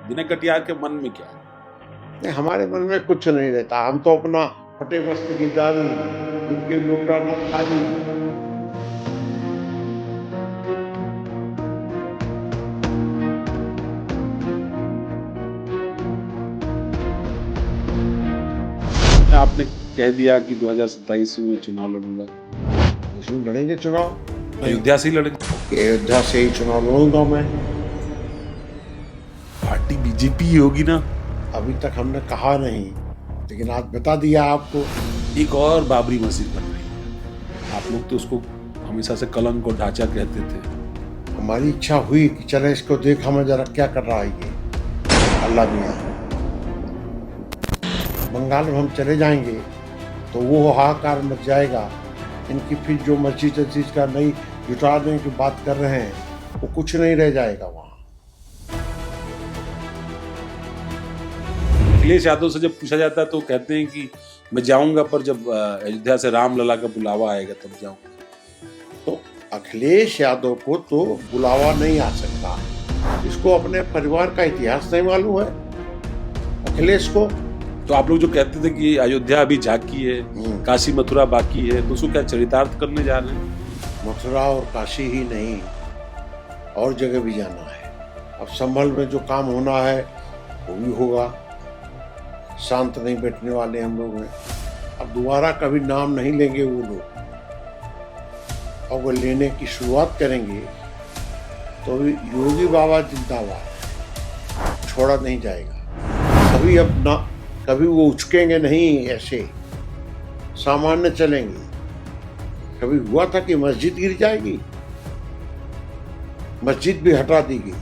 विनय कटियार के मन में क्या है? नहीं, हमारे मन में कुछ नहीं रहता। हम तो अपना फटे वस्त्र की दारू, उनके लोटा न खाली। आपने कह दिया कि 2027 में चुनाव लड़ूंगा, इसमें लड़ेंगे चुनाव, अयोध्या से ही लड़ेंगे। अयोध्या से ही चुनाव लड़ूंगा मैं। पार्टी बीजेपी ही होगी ना? अभी तक हमने कहा नहीं, लेकिन आज बता दिया आपको। एक और बाबरी मस्जिद बन रही है, आप लोग तो उसको हमेशा से कलंक और ढांचा कहते थे। हमारी इच्छा हुई कि चले इसको देखा मैं जरा क्या कर रहा है ये अल्लाह मियाँ। बंगाल में हम चले जाएंगे तो वो हाहाकार मच जाएगा। इनकी फिर जो मस्जिद का नई जुटाने की बात कर रहे हैं, वो कुछ नहीं रह जाएगा वहाँ। अखिलेश यादव से जब पूछा जाता है तो कहते हैं कि मैं जाऊंगा, पर जब अयोध्या से रामलला का बुलावा आएगा तब जाऊंगा। तो अखिलेश यादव को तो बुलावा नहीं आ सकता। इसको अपने परिवार का इतिहास नहीं मालूम है अखिलेश को। तो आप लोग जो कहते थे कि अयोध्या अभी झांकी है, काशी मथुरा बाकी है, तो उसको क्या चरितार्थ करने जा रहे हैं? मथुरा और काशी ही नहीं, और जगह भी जाना है। अब संभल में जो काम होना है वो भी होगा। शांत नहीं बैठने वाले हम लोग हैं। अब दोबारा कभी नाम नहीं लेंगे वो लोग। और वो लेने की शुरुआत करेंगे तो भी योगी बाबा जिंदाबाद, छोड़ा नहीं जाएगा कभी। अब ना कभी वो उचकेंगे नहीं, ऐसे सामान्य चलेंगे। कभी हुआ था कि मस्जिद गिर जाएगी, मस्जिद भी हटा दी गई।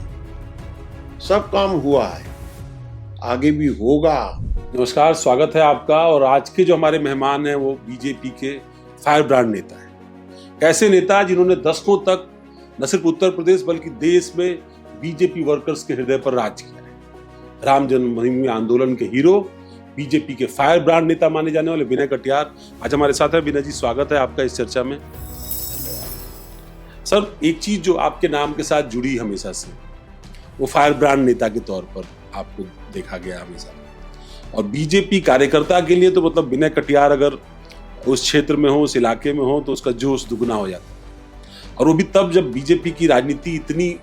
सब काम हुआ है, आगे भी होगा। नमस्कार, स्वागत है आपका। और आज के जो हमारे मेहमान हैं वो बीजेपी के फायर ब्रांड नेता हैं। कैसे नेता जिन्होंने दशकों तक न सिर्फ उत्तर प्रदेश बल्कि देश में बीजेपी वर्कर्स के हृदय पर राज किया है। राम जन्मभूमि आंदोलन के हीरो, बीजेपी के फायर ब्रांड नेता माने जाने वाले विनय कटियार आज हमारे साथ है। विनय जी, स्वागत है आपका इस चर्चा में। सर, एक चीज जो आपके नाम के साथ जुड़ी हमेशा से, वो फायर ब्रांड नेता के तौर पर आपको देखा गया हमेशा। और बीजेपी कार्यकर्ता के लिए तो मतलब विनय कटियार अगर उस क्षेत्र में हो, उस इलाके में हो, तो उसका जोश दुगना हो जाता है। और वो भी तब जब बीजेपी की राजनीति इतनी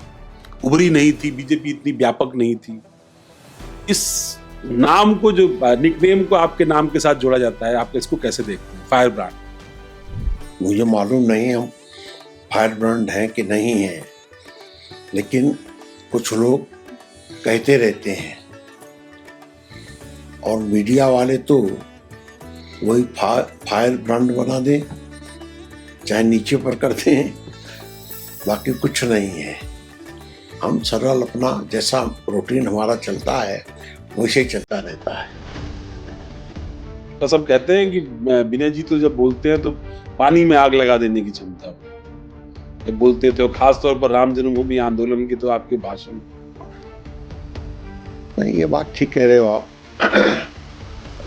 उभरी नहीं थी, बीजेपी इतनी व्यापक नहीं थी। इस नाम को, जो निकनेम को आपके नाम के साथ जोड़ा जाता है, आप इसको कैसे देखते हैं, फायर ब्रांड? मुझे मालूम नहीं हम फायर ब्रांड हैं कि नहीं हैं, लेकिन कुछ लोग कहते रहते हैं। और मीडिया वाले तो वही फायर ब्रांड बना दें, चाहे नीचे पर कर दें, बाकी कुछ नहीं है। हम सरल अपना जैसा रूटीन हमारा चलता है वैसे ही चलता रहता है। तो सब कहते हैं कि विनय जी तो जब बोलते हैं तो पानी में आग लगा देने की क्षमता जब बोलते थे, और खास तौर पर राम जन्मभूमि आंदोलन की तो आपके भाषण। नहीं, ये बात ठीक कह रहे हो आप।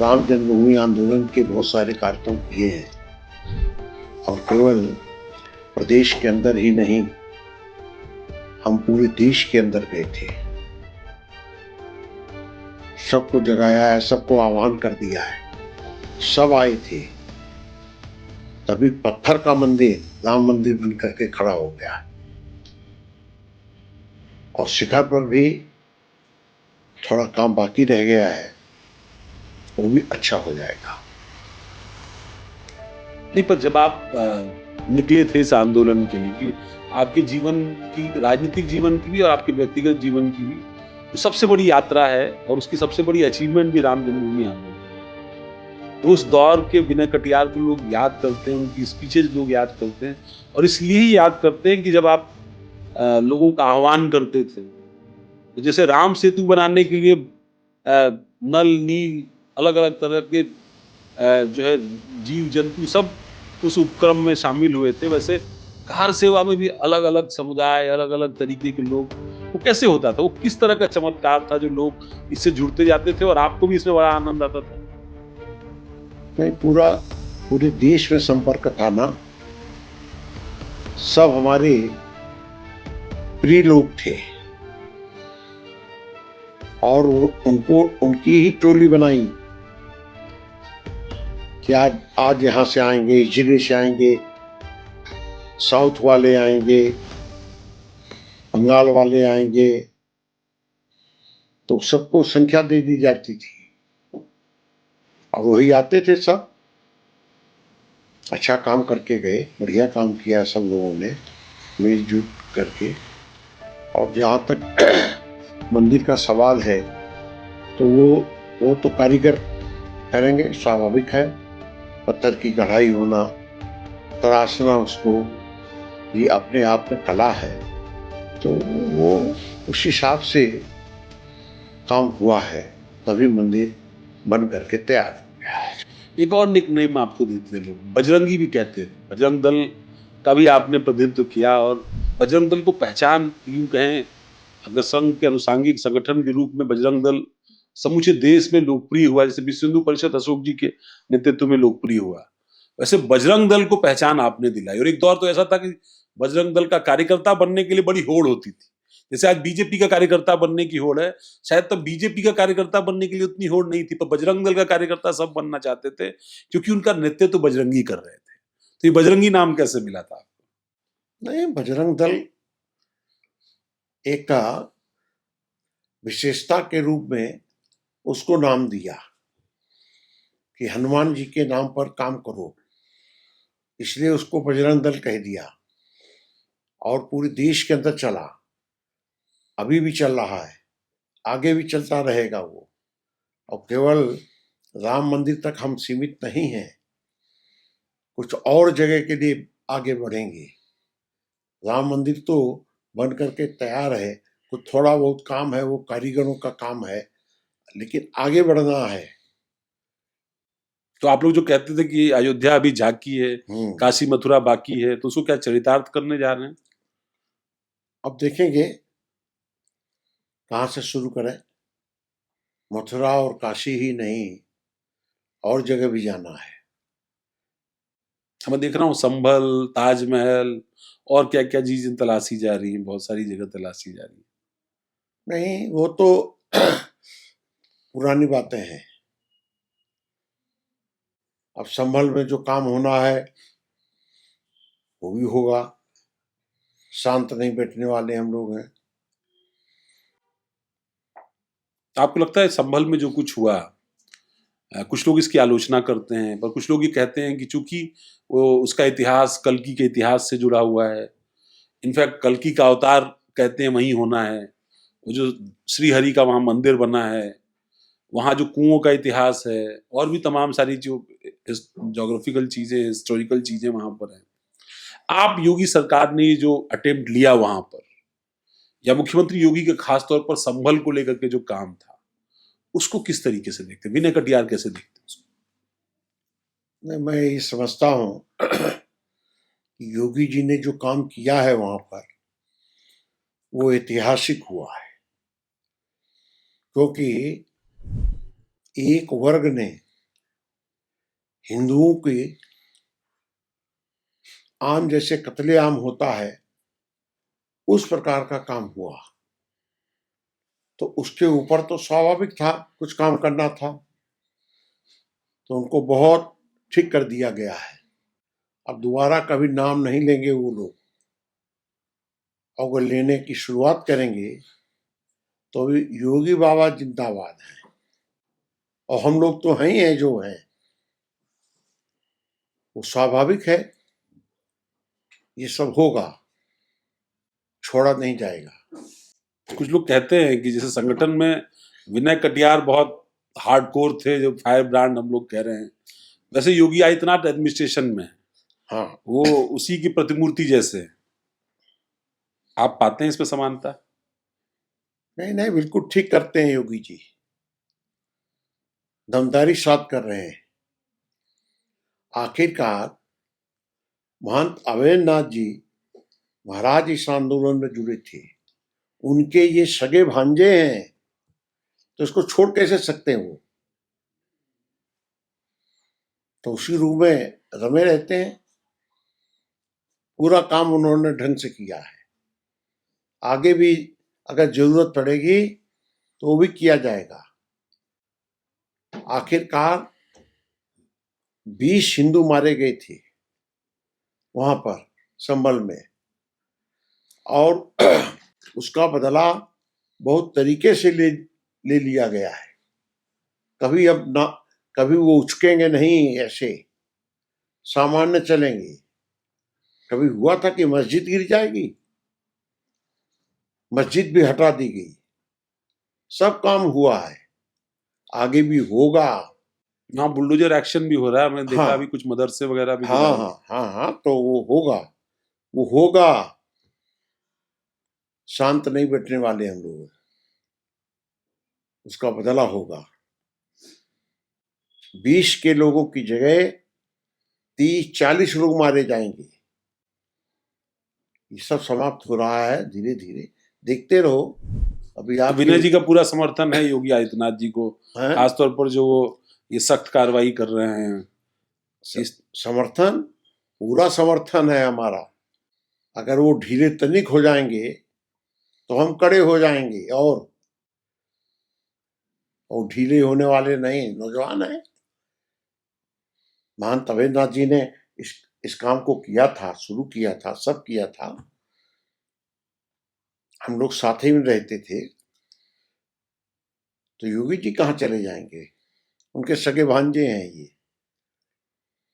राम जन्मभूमि आंदोलन के बहुत सारे कार्यक्रम किए हैं, और केवल प्रदेश के अंदर ही नहीं, हम पूरे देश के अंदर गए थे। सबको जगाया है, सबको आह्वान कर दिया है, सब आए थे। तभी पत्थर का मंदिर राम मंदिर बन करके खड़ा हो गया। और शिखर पर भी थोड़ा काम बाकी रह गया है, वो भी अच्छा हो जाएगा। नहीं, पर जब आप निकले थे इस आंदोलन के लिए, कि आपके जीवन की, राजनीतिक जीवन की भी और आपके व्यक्तिगत जीवन की भी सबसे बड़ी यात्रा है, और उसकी सबसे बड़ी अचीवमेंट भी राम जन्मभूमि आंदोलन। तो उस दौर के विनय कटियार को लोग याद करते हैं, उनकी स्पीचेज लोग याद करते हैं, और इसलिए ही याद करते हैं कि जब आप लोगों का आह्वान करते थे, तो जैसे राम सेतु बनाने के लिए नल, नील, अलग अलग तरह के जो है जीव जंतु सब उस उपक्रम में शामिल हुए थे, वैसे कार सेवा में भी अलग अलग समुदाय, अलग अलग तरीके के लोग। वो कैसे होता था, वो किस तरह का चमत्कार था जो लोग इससे जुड़ते जाते थे और आपको भी इसमें बड़ा आनंद आता था? नहीं, पूरे देश में संपर्क था ना। सब हमारे प्रिय लोग थे। और उनको उनकी ही टोली बनाई कि आज आज यहाँ से आएंगे, इस जिले से आएंगे, साउथ वाले आएंगे, बंगाल वाले आएंगे, तो सबको संख्या दे दी जाती थी और वही आते थे सब। अच्छा काम करके गए, बढ़िया काम किया सब लोगों ने मिलजुल करके। और जहाँ तक मंदिर का सवाल है तो वो तो कारीगर करेंगे, स्वाभाविक है। पत्थर की कढ़ाई होना, तराशना उसको, ये अपने आप में कला है। तो वो उस हिसाब से काम हुआ है, तभी मंदिर बन करके तैयार हो गया है। एक और निक नेम आपको देते हैं लोग, बजरंगी भी कहते हैं। बजरंग दल का भी आपने प्रतिनिधित्व किया और बजरंग दल को पहचान यूं कहें, अगर संघ के अनुसांगिक संगठन के रूप में बजरंग दल समूचे देश में लोकप्रिय हुआ, जैसे विश्व हिंदू परिषद अशोक जी के नेतृत्व में लोकप्रिय हुआ, वैसे बजरंग दल को पहचान आपने दिलाई। और एक दौर तो ऐसा था कि बजरंग दल का कार्यकर्ता बनने के लिए बड़ी होड़ होती थी, जैसे आज बीजेपी का कार्यकर्ता बनने की होड़ है, शायद तब बीजेपी का कार्यकर्ता बनने के लिए उतनी होड़ नहीं थी, पर बजरंग दल का कार्यकर्ता सब बनना चाहते थे क्योंकि उनका नेतृत्व तो बजरंगी कर रहे थे। तो ये बजरंगी नाम कैसे मिला था? नहीं, बजरंग दल एक विशेषता के रूप में उसको नाम दिया कि हनुमान जी के नाम पर काम करो, इसलिए उसको बजरंग दल कह दिया और पूरे देश के अंदर चला, अभी भी चल रहा है, आगे भी चलता रहेगा वो। और केवल राम मंदिर तक हम सीमित नहीं हैं, कुछ और जगह के लिए आगे बढ़ेंगे। राम मंदिर तो बन करके तैयार है, कुछ थोड़ा बहुत काम है, वो कारीगरों का काम है, लेकिन आगे बढ़ना है। तो आप लोग जो कहते थे कि अयोध्या अभी झांकी है, काशी मथुरा बाकी है, तो उसको क्या चरितार्थ करने जा रहे हैं? अब देखेंगे कहाँ से शुरू करें। मथुरा और काशी ही नहीं, और जगह भी जाना है। मैं देख रहा हूँ संभल, ताजमहल और क्या क्या चीजें तलाशी जा रही हैं, बहुत सारी जगह तलाशी जा रही है। नहीं, वो तो पुरानी बातें हैं। अब संभल में जो काम होना है वो भी होगा। शांत नहीं बैठने वाले हम लोग हैं। आपको लगता है संभल में जो कुछ हुआ, कुछ लोग इसकी आलोचना करते हैं, पर कुछ लोग ये कहते हैं कि चूंकि वो उसका इतिहास कल्कि के इतिहास से जुड़ा हुआ है, इनफैक्ट कल्कि का अवतार कहते हैं वहीं होना है, वो जो श्री हरि का वहां मंदिर बना है, वहां जो कुओं का इतिहास है, और भी तमाम सारी जो जोग्राफिकल चीजें, हिस्टोरिकल चीजें वहां पर है। आप योगी सरकार ने जो अटेम्प्ट लिया वहां पर, या मुख्यमंत्री योगी के खास तौर पर संभल को लेकर के जो काम था, उसको किस तरीके से देखते हैं? विनय कटियार कैसे देखते हैं उसको? नहीं, मैं ये समझता हूँ कि योगी जी ने जो काम किया है वहां पर वो ऐतिहासिक हुआ है, क्योंकि एक वर्ग ने हिंदुओं के आम जैसे कत्लेआम होता है उस प्रकार का काम हुआ। तो उसके ऊपर तो स्वाभाविक था कुछ काम करना था, तो उनको बहुत ठीक कर दिया गया है। अब दोबारा कभी नाम नहीं लेंगे वो लोग, अगर लेने की शुरुआत करेंगे तो भी योगी बाबा जिंदाबाद हैं, और हम लोग तो हैं ही हैं जो हैं। वो स्वाभाविक है, ये सब होगा, छोड़ा नहीं जाएगा। कुछ लोग कहते हैं कि जैसे संगठन में विनय कटियार बहुत हार्डकोर थे, जो फायर ब्रांड हम लोग कह रहे हैं, वैसे योगी आदित्यनाथ एडमिनिस्ट्रेशन में है, हाँ, वो उसी की प्रतिमूर्ति जैसे हैं। आप पाते हैं इसमें समानता? नहीं नहीं, बिल्कुल ठीक करते हैं योगी जी, दमदारी साथ कर रहे हैं। आखिरकार महंत अवेंद्रनाथ जी महाराज इस आंदोलन में जुड़े थे, उनके ये सगे भांजे हैं, तो इसको छोड़ कैसे सकते हैं वो? तो उसी रूप में रमे रहते हैं। पूरा काम उन्होंने ढंग से किया है। आगे भी अगर जरूरत पड़ेगी तो वो भी किया जाएगा। आखिरकार 20 हिंदू मारे गए थे वहां पर संभल में, और उसका बदला बहुत तरीके से ले लिया गया है। कभी अब ना, कभी वो उचकेंगे नहीं, ऐसे सामान्य चलेंगे। कभी हुआ था कि मस्जिद गिर जाएगी, मस्जिद भी हटा दी गई। सब काम हुआ है, आगे भी होगा। हाँ, बुलडोजर एक्शन भी हो रहा है, हमने देखा हाँ, अभी कुछ मदरसे वगैरह भी हाँ गिराए। हाँ हाँ हाँ, तो वो होगा, वो होगा। शांत नहीं बैठने वाले हम लोग, उसका बदला होगा। 20 के लोगों की जगह 30-40 लोग मारे जाएंगे। ये सब समाप्त हो रहा है धीरे धीरे, देखते रहो। अभी तो आपके विनय जी का पूरा समर्थन है योगी आदित्यनाथ जी को, हैं? खासतौर पर जो वो ये सख्त कार्रवाई कर रहे हैं। समर्थन, पूरा समर्थन है हमारा। अगर वो ढीले तनिक हो जाएंगे तो हम कड़े हो जाएंगे, और ढीले होने वाले नहीं, नौजवान है। महान तवेंद्रनाथ जी ने इस काम को किया था, शुरू किया था, सब किया था। हम लोग साथ ही में रहते थे। तो योगी जी कहाँ चले जाएंगे? उनके सगे भांजे हैं ये,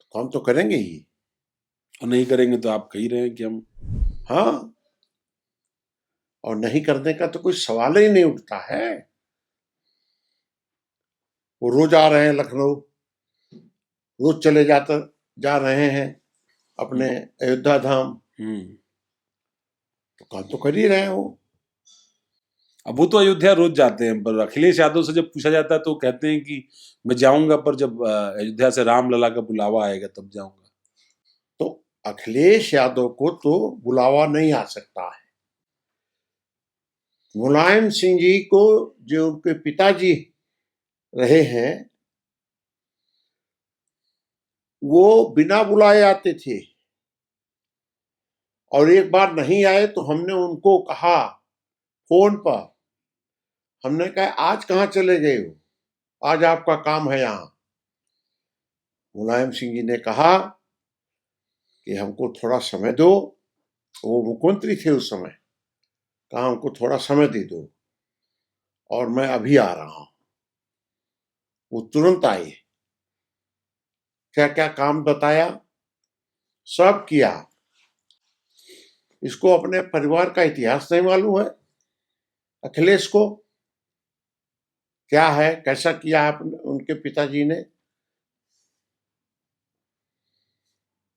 तो काम तो करेंगे ही। और नहीं करेंगे तो आप कह रहे हैं कि हम, हाँ, और नहीं करने का तो कोई सवाल ही नहीं उठता है। वो रोज आ रहे हैं लखनऊ, रोज चले जा रहे हैं अपने अयोध्या धाम, तो काम तो कर ही रहे हैं वो। अब वो तो अयोध्या रोज जाते हैं, पर अखिलेश यादव से जब पूछा जाता है तो कहते हैं कि मैं जाऊंगा, पर जब अयोध्या से रामलला का बुलावा आएगा तब जाऊंगा। तो अखिलेश यादव को तो बुलावा नहीं आ सकता है। मुलायम सिंह जी को, जो उनके पिताजी रहे हैं, वो बिना बुलाए आते थे। और एक बार नहीं आए तो हमने उनको कहा फोन पर, हमने कहा आज कहाँ चले गए हो, आज आपका काम है यहाँ। मुलायम सिंह जी ने कहा कि हमको थोड़ा समय दो, वो मुख्यमंत्री थे उस समय, कहा हमको थोड़ा समय दे दो और मैं अभी आ रहा हूं। वो तुरंत आए, क्या क्या काम बताया, सब किया। इसको अपने परिवार का इतिहास नहीं मालूम है अखिलेश को, क्या है, कैसा किया है उनके पिताजी ने।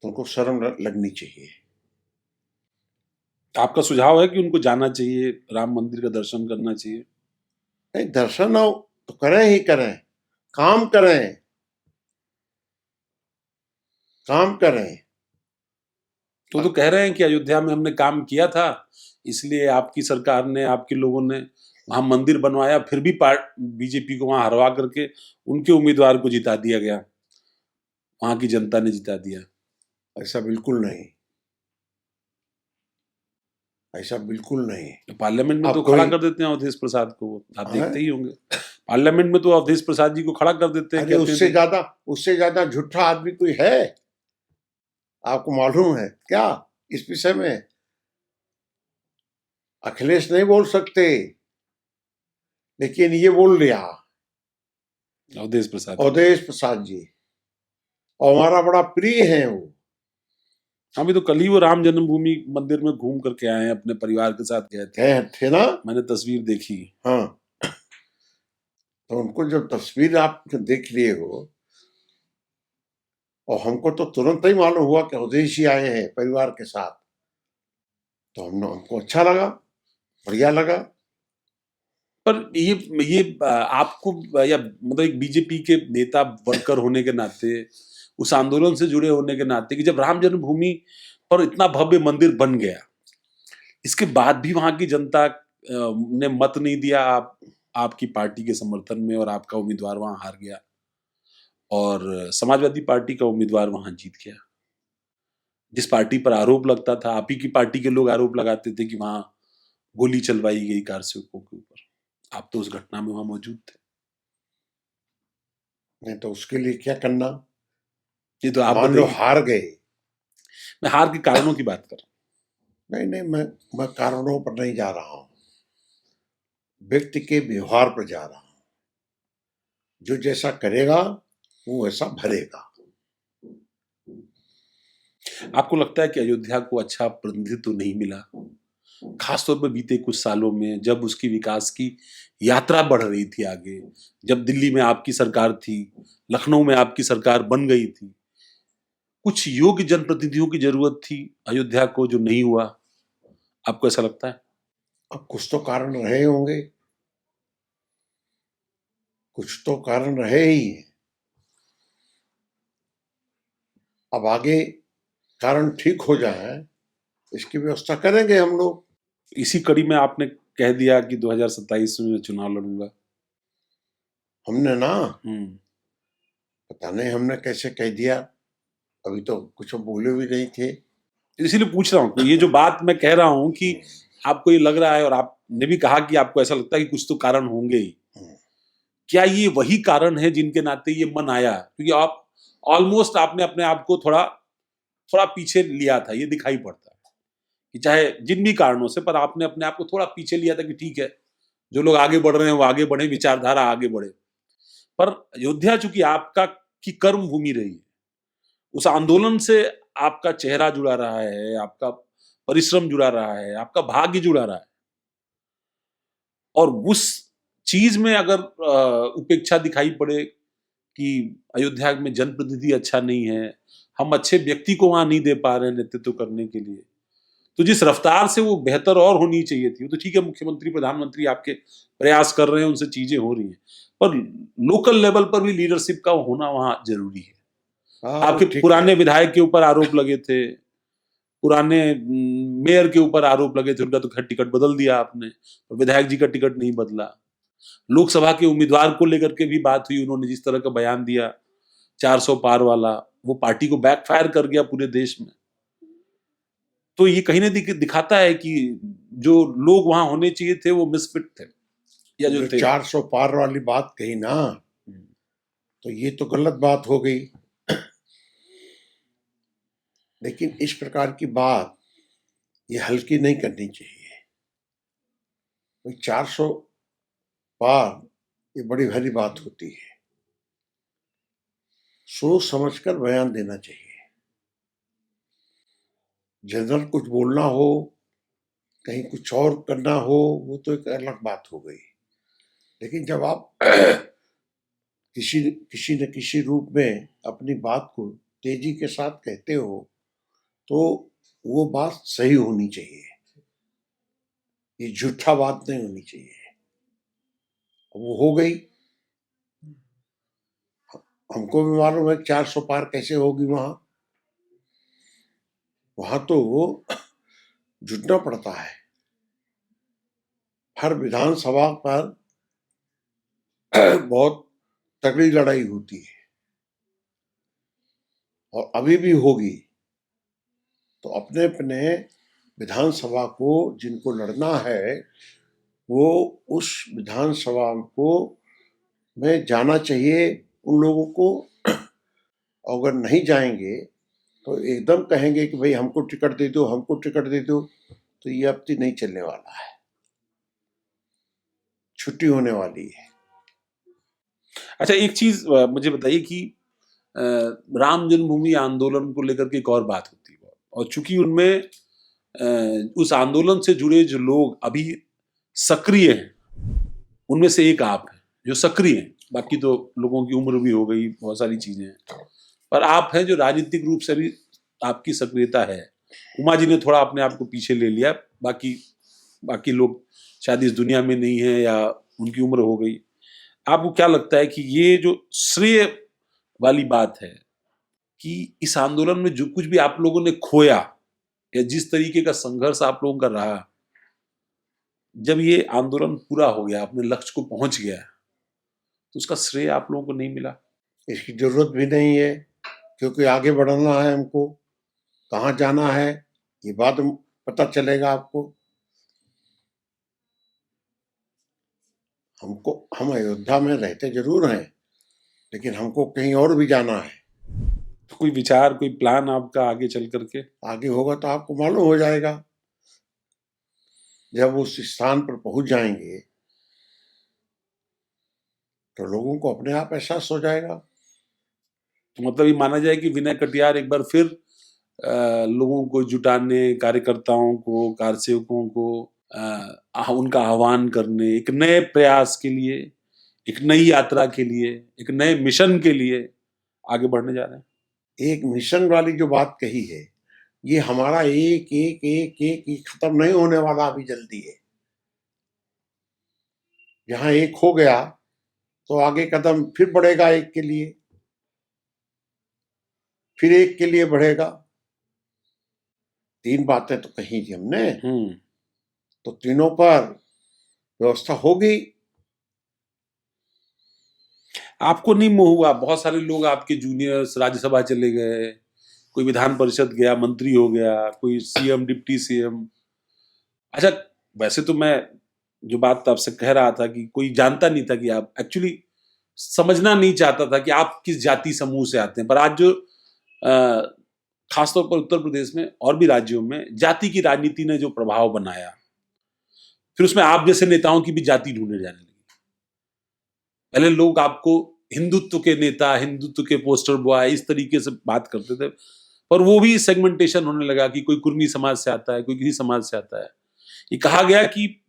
तुमको शर्म लगनी चाहिए। आपका सुझाव है कि उनको जाना चाहिए, राम मंदिर का दर्शन करना चाहिए? नहीं, दर्शन हो तो करें ही करें, काम करें, काम करें। तो कह रहे हैं कि अयोध्या में हमने काम किया था, इसलिए आपकी सरकार ने, आपके लोगों ने वहां मंदिर बनवाया, फिर भी बीजेपी को वहां हरवा करके उनके उम्मीदवार को जिता दिया गया, वहां की जनता ने जिता दिया। ऐसा बिल्कुल नहीं, ऐसा बिल्कुल नहीं। तो पार्लियामेंट में तो आपको खड़ा कर देते हैं अवधेश प्रसाद को, वो आप देखते ही होंगे। पार्लियामेंट में तो अवधेश प्रसाद जी को खड़ा कर देते हैं। अरे उससे ज्यादा झूठा आदमी कोई है आपको मालूम है क्या इस विषय में? अखिलेश नहीं बोल सकते, लेकिन ये बोल लिया अवधेश प्रसाद जी, और हमारा बड़ा प्रिय है वो। अभी तो कल ही वो राम जन्मभूमि मंदिर में घूम करके आए हैं, अपने परिवार के साथ गए थे ना, मैंने तस्वीर देखी। हाँ, तो उनको जब तस्वीर आप देख लिए हो, और हमको तो तुरंत ही मालूम हुआ कि अवधेश जी आए हैं परिवार के साथ, तो हमको अच्छा लगा, बढ़िया लगा। पर ये आपको, या मतलब एक बीजेपी के नेता वर्कर होने के नाते, उस आंदोलन से जुड़े होने के नाते, कि जब राम जन्मभूमि पर इतना भव्य मंदिर बन गया, इसके बाद भी वहां की जनता ने मत नहीं दिया आपकी पार्टी के समर्थन में, और आपका उम्मीदवार वहां हार गया, और समाजवादी पार्टी का उम्मीदवार वहां जीत गया। जिस पार्टी पर आरोप लगता था, आप ही की पार्टी के लोग आरोप लगाते थे कि वहां गोली चलवाई गई कार सेवकों के ऊपर, आप तो उस घटना में वहां मौजूद थे। नहीं तो उसके लिए क्या करना? ये तो आप मान लो बताइए। हार गए। मैं हार के कारणों की बात कर रहा नहीं नहीं, मैं कारणों पर नहीं जा रहा हूं, व्यक्ति के व्यवहार पर जा रहा हूं। जो जैसा करेगा वो वैसा भरेगा। हूं। आपको लगता है कि अयोध्या को अच्छा प्रतिनिधित्व नहीं मिला, खासतौर पर बीते कुछ सालों में, जब उसकी विकास की यात्रा बढ़ रही थी आगे, जब दिल्ली में आपकी सरकार थी, लखनऊ में आपकी सरकार बन गई थी, कुछ योग्य जनप्रतिनिधियों की जरूरत थी अयोध्या को, जो नहीं हुआ? आपको ऐसा लगता है? अब कुछ तो कारण रहे होंगे, कुछ तो कारण रहे ही हैं। अब आगे कारण ठीक हो जाए इसकी व्यवस्था करेंगे हम लोग। इसी कड़ी में आपने कह दिया कि 2027 में मैं चुनाव लड़ूंगा। हमने ना, हम्म। पता नहीं हमने कैसे कह दिया, अभी तो कुछ बोले भी नहीं थे। इसीलिए पूछ रहा हूँ, ये जो बात मैं कह रहा हूँ कि आपको ये लग रहा है, और आपने भी कहा कि आपको ऐसा लगता है कि कुछ तो कारण होंगे ही, क्या ये वही कारण है जिनके नाते ये मन आया? क्योंकि आप ऑलमोस्ट आपने अपने आप को थोड़ा थोड़ा पीछे लिया था, ये दिखाई पड़ता है कि चाहे जिन भी कारणों से, पर आपने अपने आप को थोड़ा पीछे लिया था कि ठीक है, जो लोग आगे बढ़ रहे हैं वो आगे बढ़े, विचारधारा आगे बढ़े। पर अयोध्या चूंकि आपका की कर्म भूमि रही है, उस आंदोलन से आपका चेहरा जुड़ा रहा है, आपका परिश्रम जुड़ा रहा है, आपका भाग्य जुड़ा रहा है, और उस चीज में अगर उपेक्षा दिखाई पड़े कि अयोध्या में जनप्रतिनिधि अच्छा नहीं है, हम अच्छे व्यक्ति को वहां नहीं दे पा रहे हैं नेतृत्व करने के लिए, तो जिस रफ्तार से वो बेहतर और होनी चाहिए थी, वो तो ठीक है, मुख्यमंत्री प्रधानमंत्री आपके प्रयास कर रहे हैं, उनसे चीजें हो रही हैं, पर लोकल लेवल पर भी लीडरशिप का होना वहां जरूरी है। हाँ वो आपके ठीक है। पुराने विधायक के ऊपर आरोप लगे थे, पुराने मेयर के ऊपर आरोप लगे थे, उनका तो खैर टिकट बदल दिया आपने, और विधायक जी का टिकट नहीं बदला। लोकसभा के उम्मीदवार को लेकर के भी बात हुई, उन्होंने जिस तरह का बयान दिया 400 पार वाला, वो पार्टी को बैकफायर कर गया पूरे देश में। तो ये कहीं ना दिखाता है कि जो लोग वहां होने चाहिए थे वो मिसफिट थे, या जो जो थे। 400 पार वाली बात कही ना, तो ये तो गलत बात हो गई। लेकिन इस प्रकार की बात ये हल्की नहीं करनी चाहिए। 400 पार ये बड़ी भारी बात होती है। सोच समझकर बयान देना चाहिए। जनरल कुछ बोलना हो, कहीं कुछ और करना हो, वो तो एक अलग बात हो गई। लेकिन जब आप किसी किसी न किसी रूप में अपनी बात को तेजी के साथ कहते हो तो वो बात सही होनी चाहिए, ये झूठा बात नहीं होनी चाहिए। वो हो गई। हमको भी मालूम है 400 पार कैसे होगी वहां। वहां तो जुटना पड़ता है। हर विधानसभा पर बहुत तगड़ी लड़ाई होती है, और अभी भी होगी। तो अपने अपने विधानसभा को जिनको लड़ना है वो उस विधानसभा को में जाना चाहिए उन लोगों को। अगर नहीं जाएंगे तो एकदम कहेंगे कि भाई हमको टिकट दे दो, हमको टिकट दे दो, तो ये अब नहीं चलने वाला है। छुट्टी होने वाली है। अच्छा, एक चीज मुझे बताइए कि राम जन्मभूमि आंदोलन को लेकर के एक और बात होती है, और चूंकि उनमें उस आंदोलन से जुड़े जो लोग अभी सक्रिय हैं, उनमें से एक आप हैं जो सक्रिय हैं, बाकी तो लोगों की उम्र भी हो गई, बहुत सारी चीजें हैं, पर आप हैं जो राजनीतिक रूप से भी आपकी सक्रियता है। उमा जी ने थोड़ा अपने आप को पीछे ले लिया, बाकी बाकी लोग शायद इस दुनिया में नहीं है या उनकी उम्र हो गई। आपको क्या लगता है कि ये जो श्रेय वाली बात है कि इस आंदोलन में जो कुछ भी आप लोगों ने खोया, या जिस तरीके का संघर्ष आप लोगों का रहा, जब ये आंदोलन पूरा हो गया, अपने लक्ष्य को पहुंच गया, तो उसका श्रेय आप लोगों को नहीं मिला? इसकी जरूरत भी नहीं है, क्योंकि आगे बढ़ना है हमको। कहाँ जाना है ये बात पता चलेगा आपको। हम अयोध्या में रहते जरूर हैं, लेकिन हमको कहीं और भी जाना है। तो कोई विचार, कोई प्लान आपका आगे चल करके? आगे होगा तो आपको मालूम हो जाएगा। जब उस स्थान पर पहुंच जाएंगे तो लोगों को अपने आप एहसास हो जाएगा। तो मतलब ये माना जाए कि विनय कटियार एक बार फिर लोगों को जुटाने, कार्यकर्ताओं को, कार्यसेवकों को उनका आह्वान करने, एक नए प्रयास के लिए, एक नई यात्रा के लिए, एक नए मिशन के लिए आगे बढ़ने जा रहे हैं। एक मिशन वाली जो बात कही है, ये हमारा एक एक एक एक, एक खत्म नहीं होने वाला अभी जल्दी है। जहां एक हो गया तो आगे कदम फिर बढ़ेगा, एक के लिए, फिर एक के लिए बढ़ेगा। 3 बातें तो कही थी हमने, तो तीनों पर व्यवस्था होगी। आपको नहीं मोह हुआ? बहुत सारे लोग आपके जूनियर्स राज्यसभा चले गए, कोई विधान परिषद गया, मंत्री हो गया, कोई सीएम, डिप्टी सीएम। अच्छा, वैसे तो मैं जो बात आपसे कह रहा था कि कोई जानता नहीं था कि आप एक्चुअली, समझना नहीं चाहता था कि आप किस जाति समूह से आते हैं। पर आज जो खासतौर पर उत्तर प्रदेश में और भी राज्यों में जाति की राजनीति ने जो प्रभाव बनाया, फिर उसमें आप जैसे नेताओं की भी जाति ढूंढे जाने लगी। पहले लोग आपको हिंदुत्व के नेता, हिंदुत्व के पोस्टर बॉय इस तरीके से बात करते थे, पर वो भी सेगमेंटेशन होने लगा कि कोई कुर्मी समाज से आता है, कोई किसी समाज से आता है। ये कहा गया कि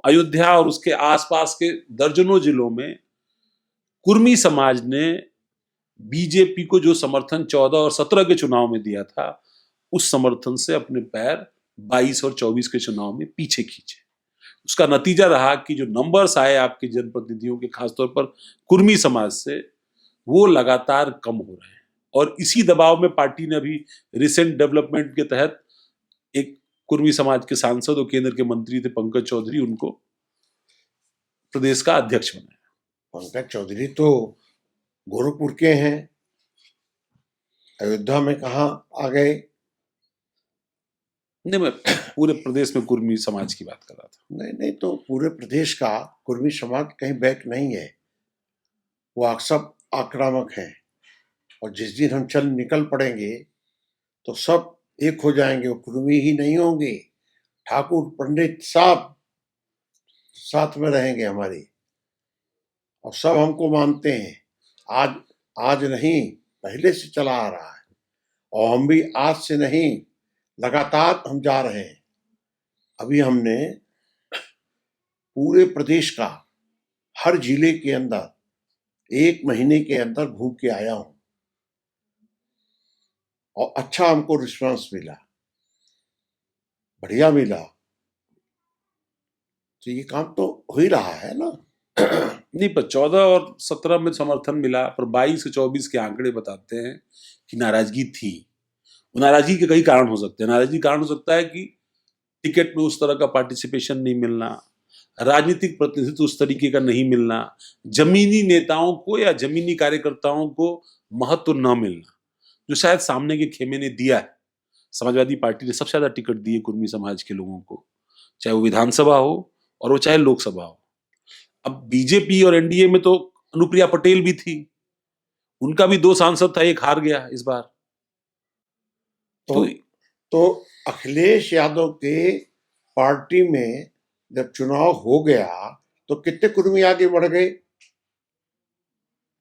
अयोध्या और उसके आसपास के दर्जनों जिलों में कुर्मी समाज ने बीजेपी को जो समर्थन 14 और 17 के चुनाव में दिया था, उस समर्थन से अपने पैर 22 और 24 के चुनाव में पीछे खींचे। उसका नतीजा रहा कि जो नंबर्स आए आपके जनप्रतिनिधियों के, खासतौर पर कुर्मी समाज से, वो लगातार कम हो रहे हैं। और इसी दबाव में पार्टी ने अभी रिसेंट डेवलपमेंट के तहत एक कुर्मी समाज के सांसद और केंद्र के मंत्री थे पंकज चौधरी, उनको प्रदेश का अध्यक्ष बनाया। पंकज चौधरी तो गोरखपुर के हैं, अयोध्या में कहाँ आ गए? नहीं, मैं पूरे प्रदेश में कुर्मी समाज की बात कर रहा था। नहीं, तो पूरे प्रदेश का कुर्मी समाज कहीं बैक नहीं है, वो सब आक्रामक है। और जिस दिन हम चल निकल पड़ेंगे तो सब एक हो जाएंगे, वो कुर्मी ही नहीं होंगे, ठाकुर पंडित सब साथ में रहेंगे हमारे, और सब हमको मानते हैं। आज नहीं, पहले से चला आ रहा है, और हम भी आज से नहीं, लगातार हम जा रहे हैं। अभी हमने पूरे प्रदेश का हर जिले के अंदर 1 महीने के अंदर घूम के आया हूं, और अच्छा हमको रिस्पांस मिला, बढ़िया मिला। तो ये काम तो हो ही रहा है ना। नहीं, पर 14 और 17 में समर्थन मिला, पर 22 से 24 के आंकड़े बताते हैं कि नाराजगी थी। नाराजगी के कई कारण हो सकते हैं। नाराजगी कारण हो सकता है कि टिकट में उस तरह का पार्टिसिपेशन नहीं मिलना, राजनीतिक प्रतिनिधित्व उस तरीके का नहीं मिलना, जमीनी नेताओं को या जमीनी कार्यकर्ताओं को महत्व न मिलना, जो शायद सामने के खेमे ने दिया है। समाजवादी पार्टी ने सबसे ज्यादा टिकट दिए कुर्मी समाज के लोगों को, चाहे वो विधानसभा हो और वो चाहे लोकसभा हो। अब बीजेपी और एनडीए में तो अनुप्रिया पटेल भी थी, उनका भी 2 सांसद था, एक हार गया इस बार। तो अखिलेश यादव के पार्टी में जब चुनाव हो गया तो कितने कुर्मी आगे बढ़ गए।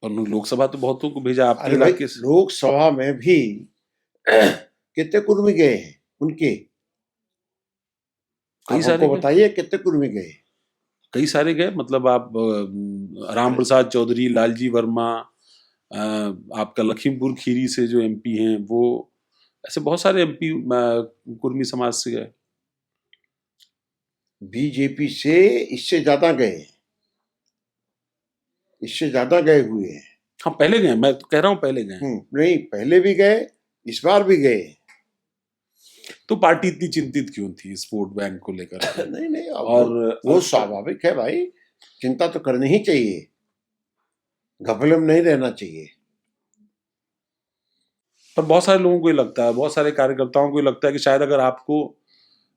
और लोकसभा तो बहुतों को भेजा आपके अरे भाई, इलाके से। लोकसभा में भी कितने कुर्मी गए हैं उनके, कई आप सारे हमको गए, बताइए कितने कुर्मी गए। कई सारे गए। मतलब आप राम प्रसाद चौधरी, लालजी वर्मा, आपका लखीमपुर खीरी से जो एमपी हैं, वो ऐसे बहुत सारे एमपी कुर्मी समाज से गए। बीजेपी से इससे ज्यादा गए, इससे ज्यादा गए हुए हैं। हाँ, पहले गए, मैं तो कह रहा हूँ पहले गए। नहीं, पहले भी गए, इस बार भी गए। तो पार्टी इतनी चिंतित क्यों थी इस वोट बैंक को लेकर? नहीं, और वो स्वाभाविक है भाई, चिंता तो करनी ही चाहिए, घपले में नहीं रहना चाहिए। पर बहुत सारे लोगों को ये लगता है, बहुत सारे कार्यकर्ताओं को ये लगता है कि शायद अगर आपको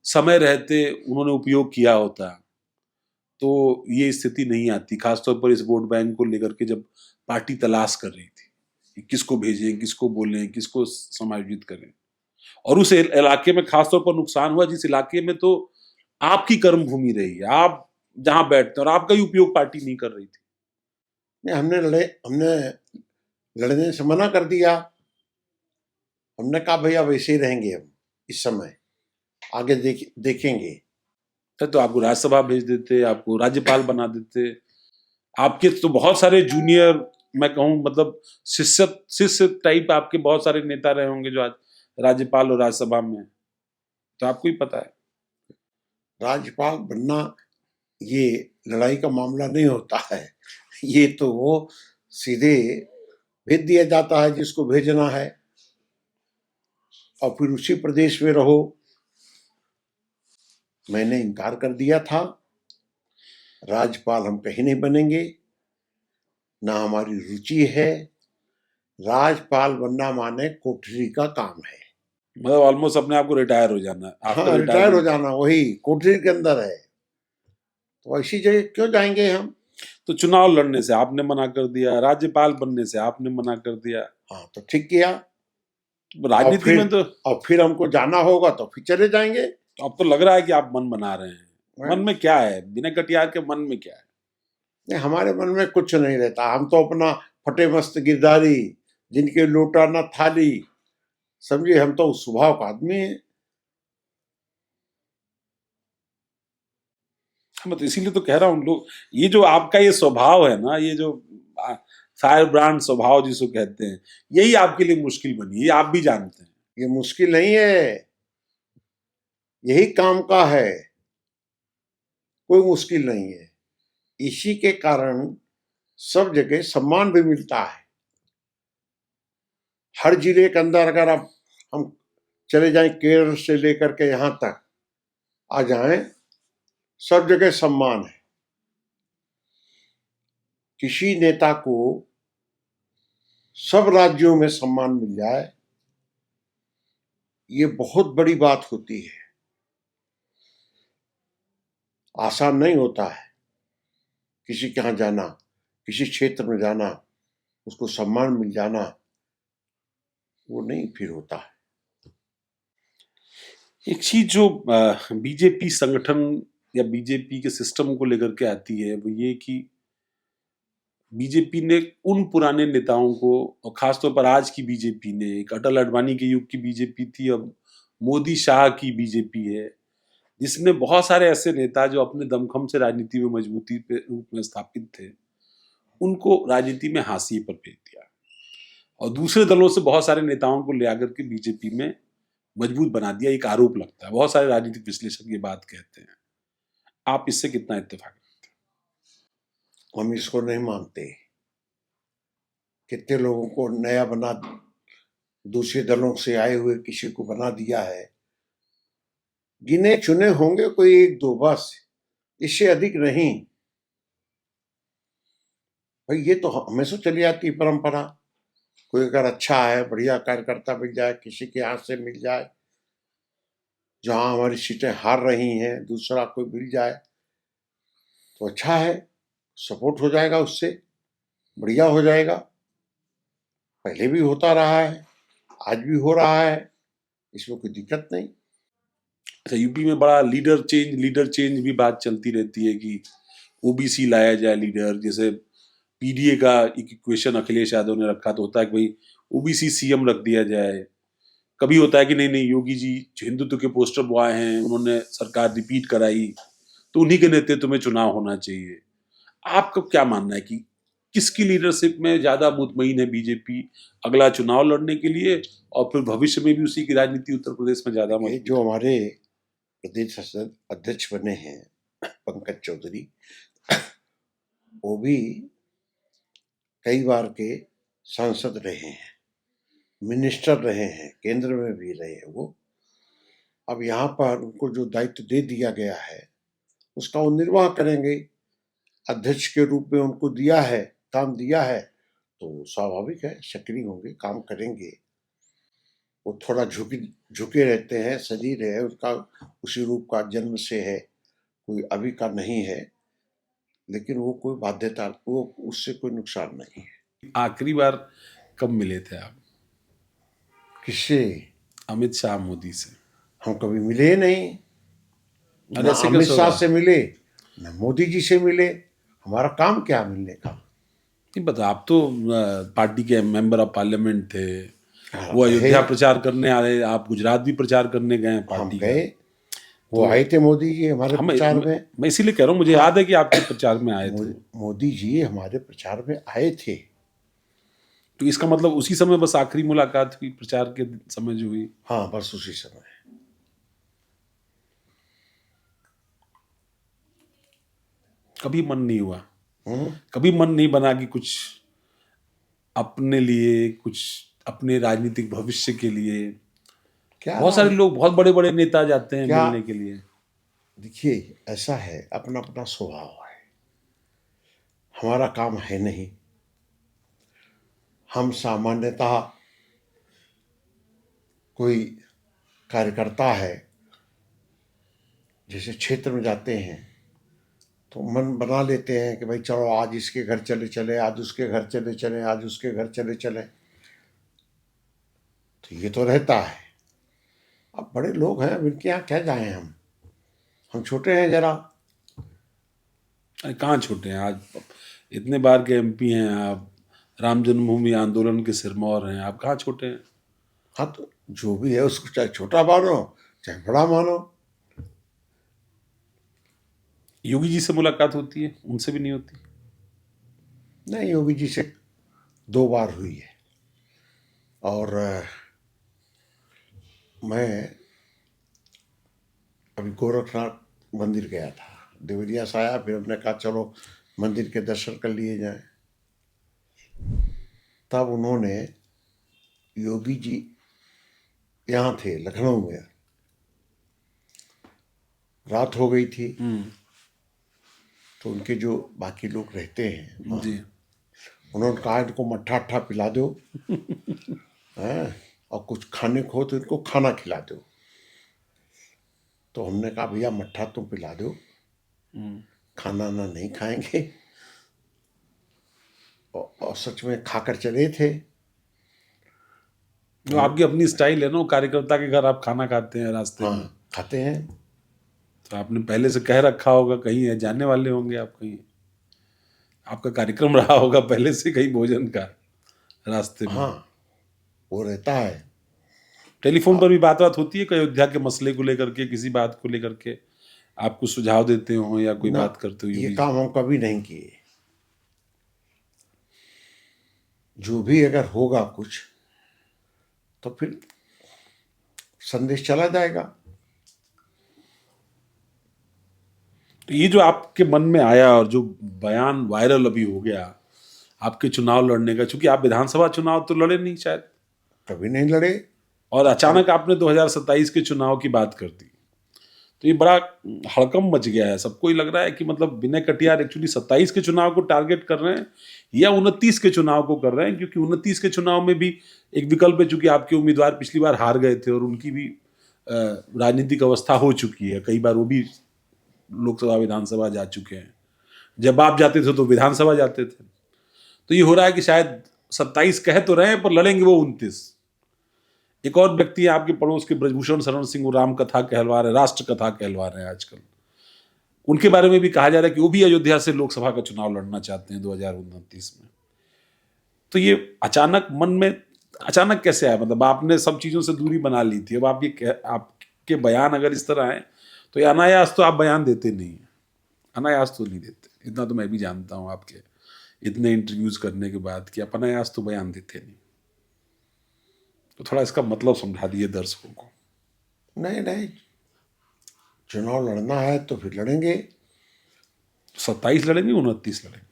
समय रहते उन्होंने उपयोग किया होता, तो ये स्थिति नहीं आती, खासतौर पर इस वोट बैंक को लेकर के जब पार्टी तलाश कर रही थी कि किसको भेजें, किसको बोलें, किसको समायोजित करें। और उस इलाके में खासतौर पर नुकसान हुआ जिस इलाके में तो आपकी कर्म भूमि रही है, आप जहां बैठते हैं, और आपका ही उपयोग पार्टी नहीं कर रही थी। नहीं, हमने लड़ने से मना कर दिया। हमने कहा भैया वैसे ही रहेंगे हम इस समय, आगे देखेंगे। तो आपको राज्यसभा भेज देते, आपको राज्यपाल बना देते। आपके तो बहुत सारे जूनियर, मैं कहूँ मतलब शिष्य टाइप आपके बहुत सारे नेता रहे होंगे जो आज राज्यपाल और राज्यसभा में, तो आपको ही पता है। राज्यपाल बनना ये लड़ाई का मामला नहीं होता है। ये तो वो सीधे भेज दिया जाता है जिसको भेजना है, और फिर उसी प्रदेश में रहो। मैंने इनकार कर दिया था, राज्यपाल हम कहीं नहीं बनेंगे, ना हमारी रुचि है। राज्यपाल बनना माने कोठरी का काम है। मतलब ऑलमोस्ट अपने आप को रिटायर हो जाना, आफ्टर हाँ, रिटायर हो रिटायरमेंट। जाना वही कोठरी के अंदर है। तो ऐसी जगह क्यों जाएंगे हम? तो चुनाव लड़ने से आपने मना कर दिया, राज्यपाल बनने से आपने मना कर दिया। हाँ, तो ठीक किया। राजनीति में तो और फिर हमको जाना होगा तो फिर चले जाएंगे। अब तो लग रहा है कि आप मन बना रहे हैं। हाँ। मन में क्या है, विनय कटियार के मन में क्या है? नहीं, हमारे मन में कुछ नहीं रहता। हम तो अपना फटे मस्त गिरधारी, जिनके लोटा न थाली, समझिए हम तो उस स्वभाव का आदमी है। मतलब इसीलिए तो कह रहा हूँ, लोग ये जो आपका ये स्वभाव है ना, ये जो फायर ब्रांड स्वभाव जिसको कहते हैं, यही आपके लिए मुश्किल बनी है, ये आप भी जानते हैं। ये मुश्किल नहीं है, यही काम का है, कोई मुश्किल नहीं है। इसी के कारण सब जगह सम्मान भी मिलता है। हर जिले के अंदर अगर आप हम चले जाएं, केरल से लेकर के यहाँ तक आ जाएं, सब जगह सम्मान है। किसी नेता को सब राज्यों में सम्मान मिल जाए, ये बहुत बड़ी बात होती है। आसान नहीं होता है किसी के यहाँ जाना, किसी क्षेत्र में जाना, उसको सम्मान मिल जाना, वो नहीं फिर होता है। एक चीज जो बीजेपी संगठन या बीजेपी के सिस्टम को लेकर के आती है, वो ये कि बीजेपी ने उन पुराने नेताओं को, और खासतौर पर आज की बीजेपी ने, एक अटल अडवाणी के युग की बीजेपी थी, अब मोदी शाह की बीजेपी है, जिसमें बहुत सारे ऐसे नेता जो अपने दमखम से राजनीति में मजबूती पे रूप में स्थापित थे, उनको राजनीति में हाशिए पर भेज दिया, और दूसरे दलों से बहुत सारे नेताओं को ले आकर के बीजेपी में मजबूत बना दिया। एक आरोप लगता है, बहुत सारे राजनीतिक विश्लेषक ये बात कहते हैं। आप इससे कितना इत्तेफाक? हम इसको नहीं मानते। कितने लोगों को नया बना, दूसरे दलों से आए हुए किसी को बना दिया है। गिने चुने होंगे कोई एक दो, बस, इससे अधिक नहीं। भाई ये तो हमेशा चली आती परंपरा। कोई अगर अच्छा है, बढ़िया कार्यकर्ता मिल जाए, किसी के हाथ से मिल जाए, जहां हमारी सीटें हार रही हैं, दूसरा कोई मिल जाए तो अच्छा है, सपोर्ट हो जाएगा, उससे बढ़िया हो जाएगा। पहले भी होता रहा है, आज भी हो रहा है, इसमें कोई दिक्कत नहीं। अच्छा, यूपी में बड़ा लीडर चेंज भी बात चलती रहती है कि ओबीसी लाया जाए लीडर, जैसे पीडीए का एक इक्वेशन अखिलेश यादव ने रखा, तो होता है कि भाई ओबीसी सीएम रख दिया जाए। कभी होता है कि नहीं नहीं, योगी जी हिंदुत्व के पोस्टर बॉय हैं, उन्होंने सरकार रिपीट कराई, तो उन्हीं के नेतृत्व में चुनाव होना चाहिए। आपका क्या मानना है कि किसकी लीडरशिप में ज्यादा मुतमईन है बीजेपी अगला चुनाव लड़ने के लिए, और फिर भविष्य में भी उसी की राजनीति उत्तर प्रदेश में ज्यादा ये मजबूत? जो हमारे प्रदेश अध्यक्ष बने हैं पंकज चौधरी, वो भी कई बार के सांसद रहे हैं, मिनिस्टर रहे हैं, केंद्र में भी रहे हैं वो। अब यहाँ पर उनको जो दायित्व दे दिया गया है, उसका वो निर्वाह करेंगे। अध्यक्ष के रूप में उनको दिया है, काम दिया है, तो स्वाभाविक है सक्रिय होंगे, काम करेंगे। वो थोड़ा झुके रहते हैं, शरीर है उनका उसी रूप का, जन्म से है, कोई अभी का नहीं है। लेकिन वो कोई बाध्यता, वो उससे कोई नुकसान नहीं है। आखिरी बार कब मिले थे आप किससे? अमित शाह मोदी से? हम कभी मिले ही नहीं, और ना ऐसे अमित कैसे शाह होगा? से मिले, ना मोदी जी से मिले। हमारा काम क्या मिलने का? नहीं पता, आप तो पार्टी के मेंबर ऑफ पार्लियामेंट थे, हाँ, वो रहे। अयोध्या प्रचार करने आ रहे, आप गुजरात भी प्रचार करने गए हैं हम पार्टी का। गए, वो तो आए थे मोदी जी हमारे हम प्रचार में। मैं इसीलिए कह रहा हूँ, मुझे हाँ, याद है कि आपके प्रचार में आए थे। मोदी जी हमारे प्रचार में आए थे। तो इसका मतलब उसी समय बस आखिरी मुलाकात हुई, प्रचार के समय जो हुई? हाँ, बस उसी समय। कभी मन नहीं हुआ, हम्म, कभी मन नहीं बना कि कुछ अपने लिए, कुछ अपने राजनीतिक भविष्य के लिए? क्या बहुत सारे लोग, बहुत बड़े बड़े नेता जाते हैं क्या मिलने के लिए। देखिए, ऐसा है, अपना अपना स्वभाव है। हमारा काम है नहीं। हम सामान्यतः कोई कार्यकर्ता है, जैसे क्षेत्र में जाते हैं तो मन बना लेते हैं कि भाई चलो आज इसके घर चले चले, आज उसके घर चले चले, आज उसके घर चले चले। तो ये तो रहता है। अब बड़े लोग हैं, अब इनके यहाँ क्या जाएं हम छोटे हैं जरा। अरे कहाँ छोटे हैं, आज इतने बार के एमपी हैं आप, राम जन्मभूमि आंदोलन के सिरमौर हैं, आप कहाँ छोटे हैं? हाँ, तो जो भी है उसको चाहे छोटा मानो चाहे बड़ा मानो। योगी जी से मुलाकात होती है, उनसे भी नहीं होती? नहीं, योगी जी से 2 बार हुई है। और मैं अभी गोरखनाथ मंदिर गया था, देवरिया से आया, फिर हमने कहा चलो मंदिर के दर्शन कर लिए जाएं। तब उन्होंने, योगी जी यहाँ थे लखनऊ में, रात हो गई थी, तो उनके जो बाकी लोग रहते हैं वहाँ, जी। उन्होंने कहा इनको मट्ठा अट्ठा पिला दो हैं, और कुछ खाने को हो तो इनको खाना खिला दो। तो हमने कहा भैया मट्ठा तुम पिला दो, खाना ना नहीं खाएंगे। और सच में खाकर चले थे। वो आपकी अपनी स्टाइल है ना, वो कार्यकर्ता के घर आप खाना खाते हैं रास्ते में। हाँ, खाते हैं। तो आपने पहले से कह रखा होगा, कहीं है जाने वाले होंगे आप, कहीं आपका कार्यक्रम रहा होगा पहले से कहीं भोजन का रास्ते में। हाँ, वो रहता है। टेलीफोन पर भी बात होती है कि अयोध्या के मसले को लेकर के, किसी बात को लेकर के आपको सुझाव देते हो या कोई ना, बात करते हो? ये योगी काम हम कभी नहीं किए। जो भी अगर होगा कुछ तो फिर संदेश चला जाएगा। तो ये जो आपके मन में आया और जो बयान वायरल अभी हो गया आपके चुनाव लड़ने का, चूंकि आप विधानसभा चुनाव तो लड़े नहीं शायद, कभी नहीं लड़े। और अचानक आपने 2027 के चुनाव की बात कर दी, तो ये बड़ा हड़कंप मच गया है। सबको ही लग रहा है कि मतलब विनय कटियार एक्चुअली 27 के चुनाव को टारगेट कर रहे हैं या 29 के चुनाव को कर रहे हैं, क्योंकि 29 के चुनाव में भी एक विकल्प है, चूंकि आपके उम्मीदवार पिछली बार हार गए थे और उनकी भी राजनीतिक अवस्था हो चुकी है, कई बार वो भी लोकसभा विधानसभा जा चुके हैं। जब आप जाते थे तो विधानसभा जाते थे। तो ये हो रहा है कि शायद 27 कह तो रहे हैं पर लड़ेंगे वो 29। एक और व्यक्ति है आपके पड़ोस के, ब्रजभूषण शरण सिंह, वो राम कथा कहलवा रहे, राष्ट्र कथा कहलवा रहे हैं आजकल। उनके बारे में भी कहा जा रहा है कि वो भी अयोध्या से लोकसभा का चुनाव लड़ना चाहते हैं 2029 में। तो ये अचानक मन में अचानक कैसे आया? मतलब आपने सब चीजों से दूरी बना ली थी, अब आप आपके बयान अगर इस तरह आए तो ये अनायास तो आप बयान देते नहीं हैं, अनायास तो नहीं देते, इतना तो मैं भी जानता हूँ आपके इतने इंटरव्यूज करने के बाद कि आप अनायास तो बयान देते नहीं। तो थोड़ा इसका मतलब समझा दिए दर्शकों को। नहीं नहीं, चुनाव लड़ना है तो फिर लड़ेंगे। 27 लड़ेंगे, 29 लड़ेंगे?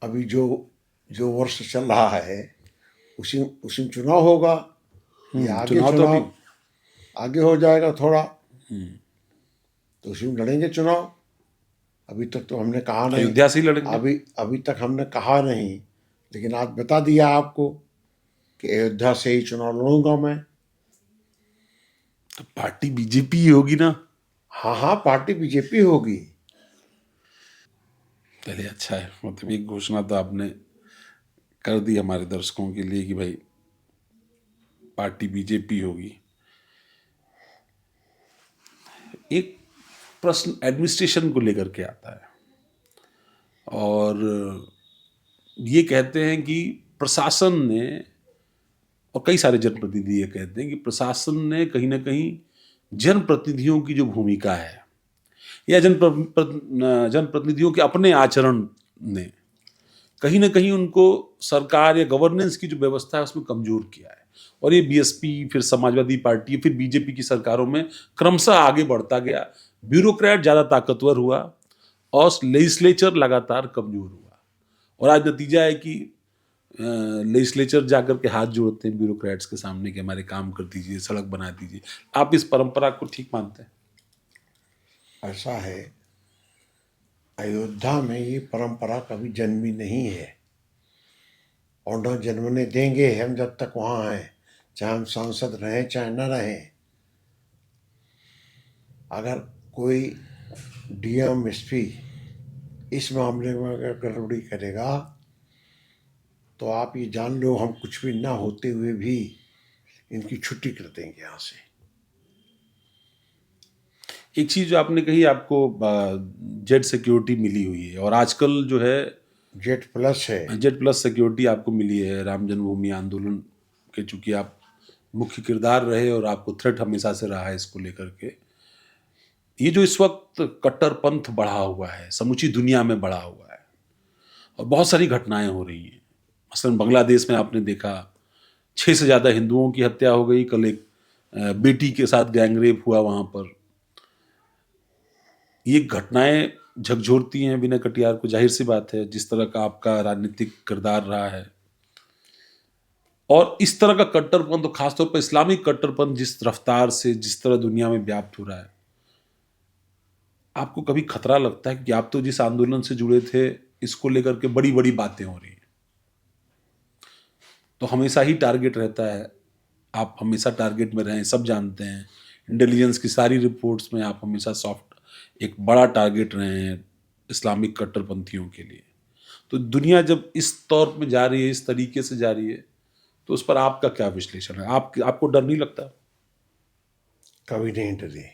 अभी जो जो वर्ष चल रहा है उसी उसी में चुनाव होगा, या आगे चुनाव तो अभी आगे हो जाएगा थोड़ा, तो उसी में लड़ेंगे चुनाव। अभी तक तो हमने कहा नहीं, अयोध्या से ही लड़ेंगे। अभी तक हमने कहा नहीं, लेकिन आज बता दिया आपको कि अयोध्या से ही चुनाव लड़ूंगा मैं। तो पार्टी बीजेपी ही होगी ना? हाँ हाँ, पार्टी बीजेपी होगी। चलिए अच्छा है, मतलब एक घोषणा तो आपने कर दी हमारे दर्शकों के लिए कि भाई पार्टी बीजेपी होगी। एक प्रश्न एडमिनिस्ट्रेशन को लेकर के आता है, और ये कहते हैं कि प्रशासन ने, और कई सारे जनप्रतिनिधि ये कहते हैं कि प्रशासन ने कहीं ना कहीं जनप्रतिनिधियों की जो भूमिका है या जनप्रतिनिधियों के अपने आचरण ने कहीं ना कहीं उनको सरकार या गवर्नेंस की जो व्यवस्था है उसमें कमजोर किया है। और ये बीएसपी, फिर समाजवादी पार्टी, फिर बीजेपी की सरकारों में क्रमशः आगे बढ़ता गया। ब्यूरोक्रेट ज़्यादा ताकतवर हुआ और लेजिस्लेचर लगातार कमजोर हुआ। और आज नतीजा है कि लेजिस्लेचर जाकर के हाथ जोड़ते हैं ब्यूरोक्रेट्स के सामने कि हमारे काम कर दीजिए, सड़क बना दीजिए। आप इस परंपरा को ठीक मानते हैं? ऐसा है, अयोध्या में ये परंपरा कभी जन्मी नहीं है और न जन्मने देंगे हम जब तक वहाँ हैं, चाहे हम सांसद रहें चाहे न रहें। अगर कोई डीएम एसपी इस मामले में अगर गड़बड़ी करेगा तो आप ये जान लो हम कुछ भी ना होते हुए भी इनकी छुट्टी कर देंगे यहाँ से। एक चीज जो आपने कही, आपको जेड सिक्योरिटी मिली हुई है, और आजकल जो है जेड प्लस है। जेड प्लस सिक्योरिटी आपको मिली है राम जन्मभूमि आंदोलन के, चूंकि आप मुख्य किरदार रहे और आपको थ्रेट हमेशा से रहा है इसको लेकर के। ये जो इस वक्त कट्टरपंथ बढ़ा हुआ है, समूची दुनिया में बढ़ा हुआ है, और बहुत सारी घटनाएं हो रही हैं। मसलन बांग्लादेश में आपने देखा 6 से ज़्यादा हिंदुओं की हत्या हो गई। कल एक बेटी के साथ गैंगरेप हुआ वहाँ पर। ये घटनाएं झकझोरती हैं विनय कटियार को। जाहिर सी बात है, जिस तरह का आपका राजनीतिक किरदार रहा है और इस तरह का कट्टरपंथ, तो खासतौर पर इस्लामिक कट्टरपंथ जिस रफ्तार से जिस तरह दुनिया में व्याप्त हो रहा है, आपको कभी खतरा लगता है कि आप तो जिस आंदोलन से जुड़े थे इसको लेकर के बड़ी बड़ी बातें हो रही हैं, तो हमेशा ही टारगेट रहता है, आप हमेशा टारगेट में रहें, सब जानते हैं, इंटेलिजेंस की सारी रिपोर्ट्स में आप हमेशा सॉफ्ट एक बड़ा टारगेट रहे हैं इस्लामिक कट्टरपंथियों के लिए। तो दुनिया जब इस तौर में जा रही है, इस तरीके से जा रही है, तो उस पर आपका क्या विश्लेषण है? आपको डर नहीं लगता? कभी नहीं डरे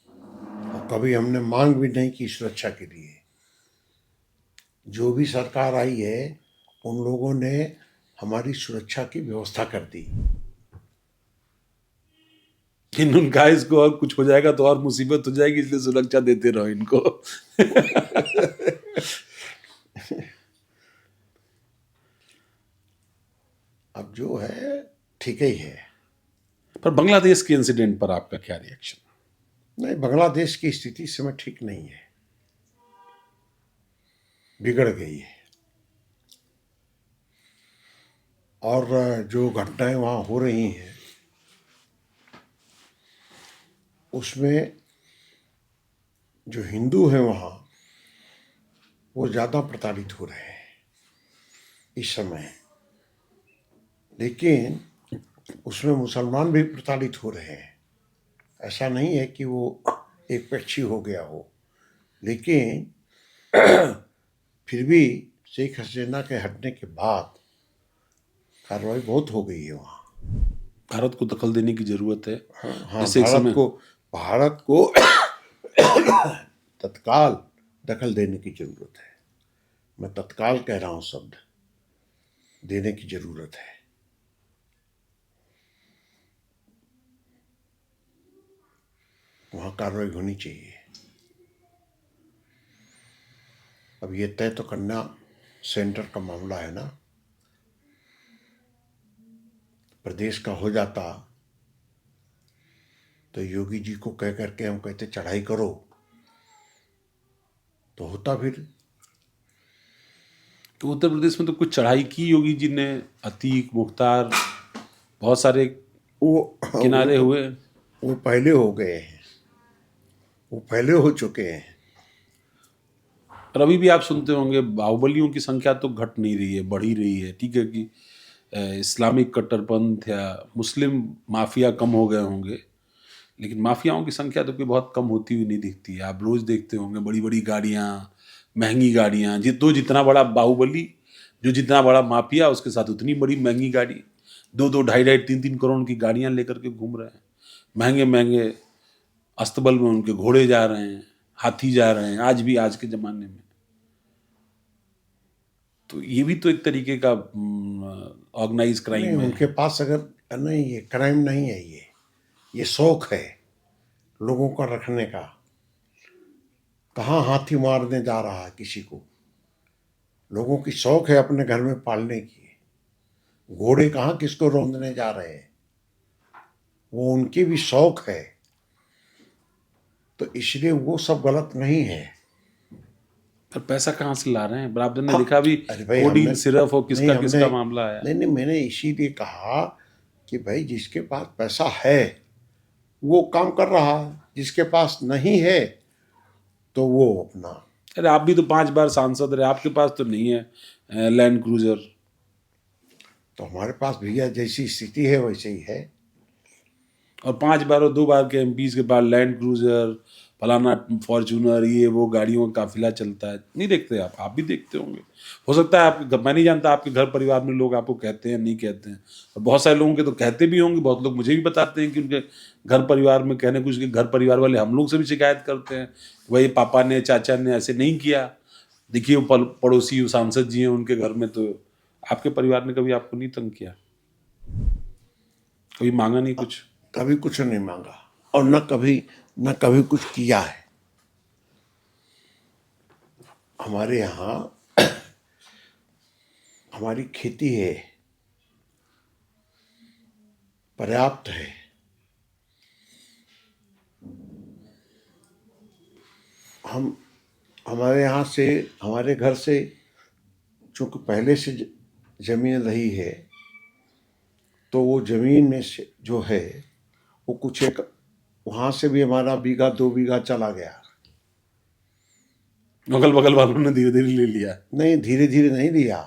और कभी हमने मांग भी नहीं की सुरक्षा के लिए। जो भी सरकार आई है उन लोगों ने हमारी सुरक्षा की व्यवस्था कर दी। उनका इसको और कुछ हो जाएगा तो और मुसीबत हो जाएगी, इसलिए सुरक्षा देते रहो इनको। अब जो है ठीक ही है। पर बांग्लादेश के इंसिडेंट पर आपका क्या रिएक्शन? नहीं, बांग्लादेश की स्थिति इस समय ठीक नहीं है, बिगड़ गई है। और जो घटनाएं वहाँ हो रही हैं उसमें जो हिंदू हैं वहाँ वो ज़्यादा प्रताड़ित हो रहे हैं इस समय, लेकिन उसमें मुसलमान भी प्रताड़ित हो रहे हैं। ऐसा नहीं है कि वो एक पक्षी हो गया हो, लेकिन फिर भी शेख हसीना के हटने के बाद कार्रवाई बहुत हो गई है वहाँ। भारत को दखल देने की जरूरत है। हाँ, जैसे एक समय भारत को तत्काल दखल देने की जरूरत है। मैं तत्काल कह रहा हूँ, शब्द देने की जरूरत है। वहाँ कार्रवाई होनी चाहिए। अब ये तय तो करना सेंटर का मामला है ना। प्रदेश का हो जाता तो योगी जी को कह करके हम कहते चढ़ाई करो, तो होता फिर। तो उत्तर प्रदेश में तो कुछ चढ़ाई की योगी जी ने, अतीक, मुख्तार, बहुत सारे वो किनारे हुए। वो पहले हो गए हैं, वो पहले हो चुके हैं। और अभी भी आप सुनते होंगे बाहुबलियों की संख्या तो घट नहीं रही है, बढ़ ही रही है। ठीक है कि इस्लामिक कट्टरपंथ या मुस्लिम माफिया कम हो गए होंगे, लेकिन माफियाओं की संख्या तो कोई बहुत कम होती हुई नहीं दिखती है। आप रोज देखते होंगे बड़ी बड़ी गाड़ियां, महंगी गाड़ियां, जितना बड़ा बाहुबली, जो जितना बड़ा माफिया उसके साथ उतनी बड़ी महंगी गाड़ी, 2-2, ढाई-ढाई, 3-3 करोड़ की गाड़ियां लेकर के घूम रहे हैं। महंगे महंगे अस्तबल में उनके घोड़े जा रहे हैं, हाथी जा रहे हैं, आज भी, आज के जमाने में। तो ये भी तो एक तरीके का ऑर्गेनाइज नहीं, क्राइम है। उनके पास अगर नहीं, ये क्राइम नहीं है, ये शौक है लोगों का रखने का। कहाँ हाथी मारने जा रहा है किसी को, लोगों की शौक है अपने घर में पालने की। घोड़े कहाँ किसको रौंदने जा रहे हैं, वो उनकी भी शौक है। तो इसलिए वो सब गलत नहीं है। पर पैसा कहाँ से ला रहे हैं? बराबर ने हाँ, लिखा भी अरे भाई कोडीन हमने सिरफ और नहीं किसका हमने किसका मामला है। नहीं नहीं, मैंने इसीलिए कहा कि भाई जिसके पास पैसा है वो काम कर रहा है, जिसके पास नहीं है तो वो अपना। अरे आप भी तो 5 बार सांसद रहे, आपके पास तो नहीं है लैंड क्रूजर। तो हमारे पास भैया जैसी स्थिति है वैसे ही है। और 5 बार और 2 बार के एमपीज के पास लैंड क्रूजर, फलाना फॉर्च्यूनर, ये वो गाड़ियों का काफिला चलता है। नहीं देखते आप भी देखते होंगे। हो सकता है आपके मैं नहीं जानता आपके घर परिवार में लोग आपको कहते हैं नहीं कहते हैं, और बहुत सारे लोगों के तो कहते भी होंगे। बहुत लोग मुझे भी बताते हैं कि उनके घर परिवार में कहने कुछ, के घर परिवार वाले हम लोग से भी शिकायत करते हैं, वही पापा ने, चाचा ने ऐसे नहीं किया। देखिए वो पड़ोसी, वो सांसद जी हैं, उनके घर में तो आपके परिवार ने कभी आपको नहीं तंग किया, कभी मांगा नहीं कुछ? कभी कुछ नहीं मांगा और न कभी कुछ किया है। हमारे यहाँ हमारी खेती है, पर्याप्त है। हम हमारे यहाँ से, हमारे घर से चूंकि पहले से जमीन रही है, तो वो जमीन में से जो है वो कुछ एक वहाँ से भी हमारा 1-2 बीघा चला गया। अगल बगल वालों ने धीरे धीरे ले लिया। नहीं, धीरे धीरे नहीं लिया,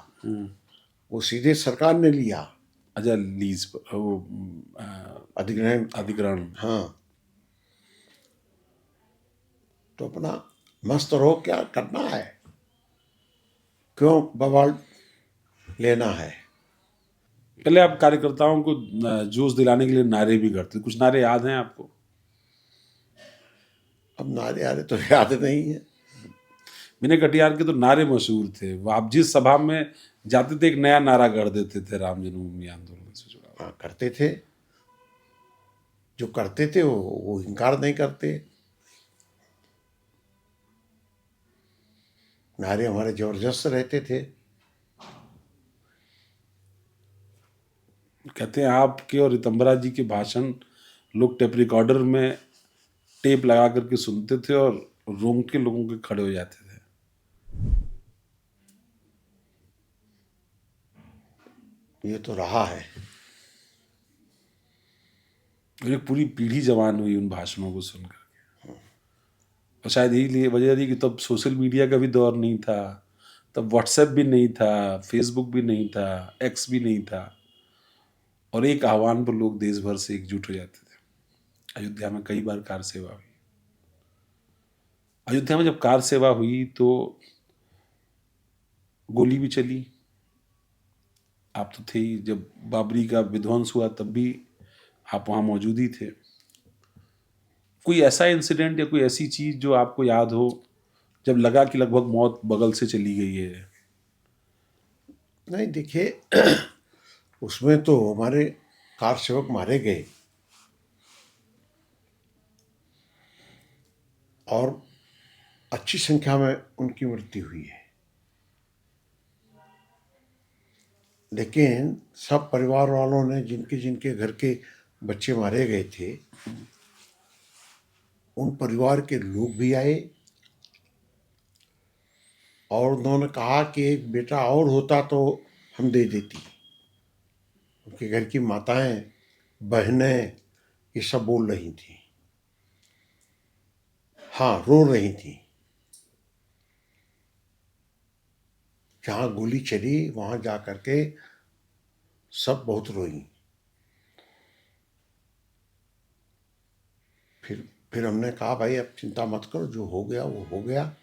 वो सीधे सरकार ने लिया। अच्छा, लीज पर, वो अधिग्रहण। अधिग्रहण। हाँ, तो अपना मस्त रहो, क्या करना है, क्यों बवाल लेना है। पहले आप कार्यकर्ताओं को जोश दिलाने के लिए नारे भी करते, कुछ नारे याद हैं आपको? अब नारे आरे तो याद नहीं है। विनय कटियार के तो नारे मशहूर थे। वो आप जिस सभा में जाते थे एक नया नारा कर देते थे राम जन्मभूमि आंदोलन से जुड़ा। हाँ, करते थे, जो करते थे वो इनकार नहीं करते। नारे हमारे जबरदस्त रहते थे। कहते हैं आपके और रितंबरा जी के भाषण लोग टेप रिकॉर्डर में टेप लगा करके सुनते थे और रोंगटे लोगों के खड़े हो जाते थे। ये तो रहा है। और एक पूरी पीढ़ी जवान हुई उन भाषणों को सुन करके। और शायद यही वजह थी कि तब सोशल मीडिया का भी दौर नहीं था, तब व्हाट्सएप भी नहीं था, फेसबुक भी नहीं था, एक्स भी नहीं था, और एक आह्वान पर लोग देश भर से एकजुट हो जाते थे। अयोध्या में कई बार कार सेवा हुई। अयोध्या में जब कार सेवा हुई तो गोली भी चली। आप तो थे ही, जब बाबरी का विध्वंस हुआ तब भी आप वहाँ मौजूद ही थे। कोई ऐसा इंसिडेंट या कोई ऐसी चीज जो आपको याद हो जब लगा कि लगभग मौत बगल से चली गई है? नहीं, देखिए उसमें तो हमारे कार सेवक मारे गए और अच्छी संख्या में उनकी मृत्यु हुई है, लेकिन सब परिवार वालों ने, जिनके जिनके घर के बच्चे मारे गए थे, उन परिवार के लोग भी आए और उन्होंने कहा कि एक बेटा और होता तो हम दे देती। उनके घर की माताएं, बहनें ये सब बोल रही थी, हाँ रो रही थी। जहाँ गोली चली वहाँ जा करके सब बहुत रोई। फिर हमने कहा भाई अब चिंता मत करो, जो हो गया वो हो गया,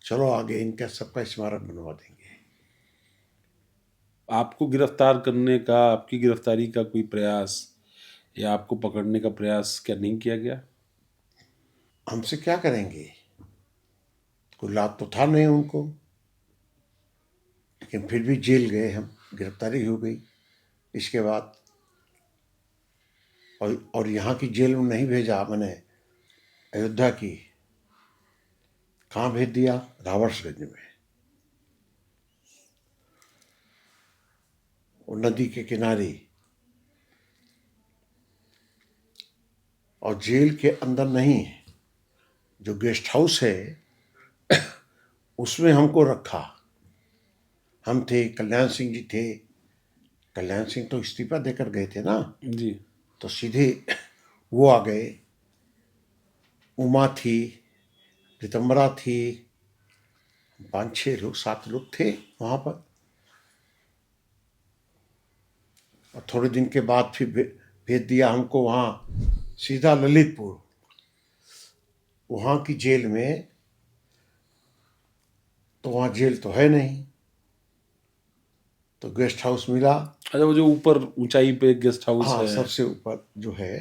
चलो आगे इनका सबका स्मारक बनवा देंगे। आपको गिरफ्तार करने का, आपकी गिरफ्तारी का कोई प्रयास या आपको पकड़ने का प्रयास क्या नहीं किया गया? हमसे क्या करेंगे, कोई लाभ तो था नहीं उनको, लेकिन फिर भी जेल गए हम, गिरफ्तारी हो गई इसके बाद। और यहाँ की जेल में नहीं भेजा मैंने, अयोध्या की। कहाँ भेज दिया? रावर्सगंज में, वो नदी के किनारे। और जेल के अंदर नहीं, जो गेस्ट हाउस है उसमें हमको रखा। हम थे, कल्याण सिंह जी थे। कल्याण सिंह तो इस्तीफा देकर गए थे ना, जी। तो सीधे वो आ गए। उमा थी, रितंबरा थी, 5-6 लोग 7 लोग थे वहाँ पर। और थोड़े दिन के बाद फिर भेज दिया हमको वहाँ सीधा ललितपुर, वहाँ की जेल में। तो वहाँ जेल तो है नहीं, तो गेस्ट हाउस मिला। अच्छा, वो जो ऊपर ऊंचाई पे गेस्ट हाउस हाँ, है। सबसे ऊपर जो है।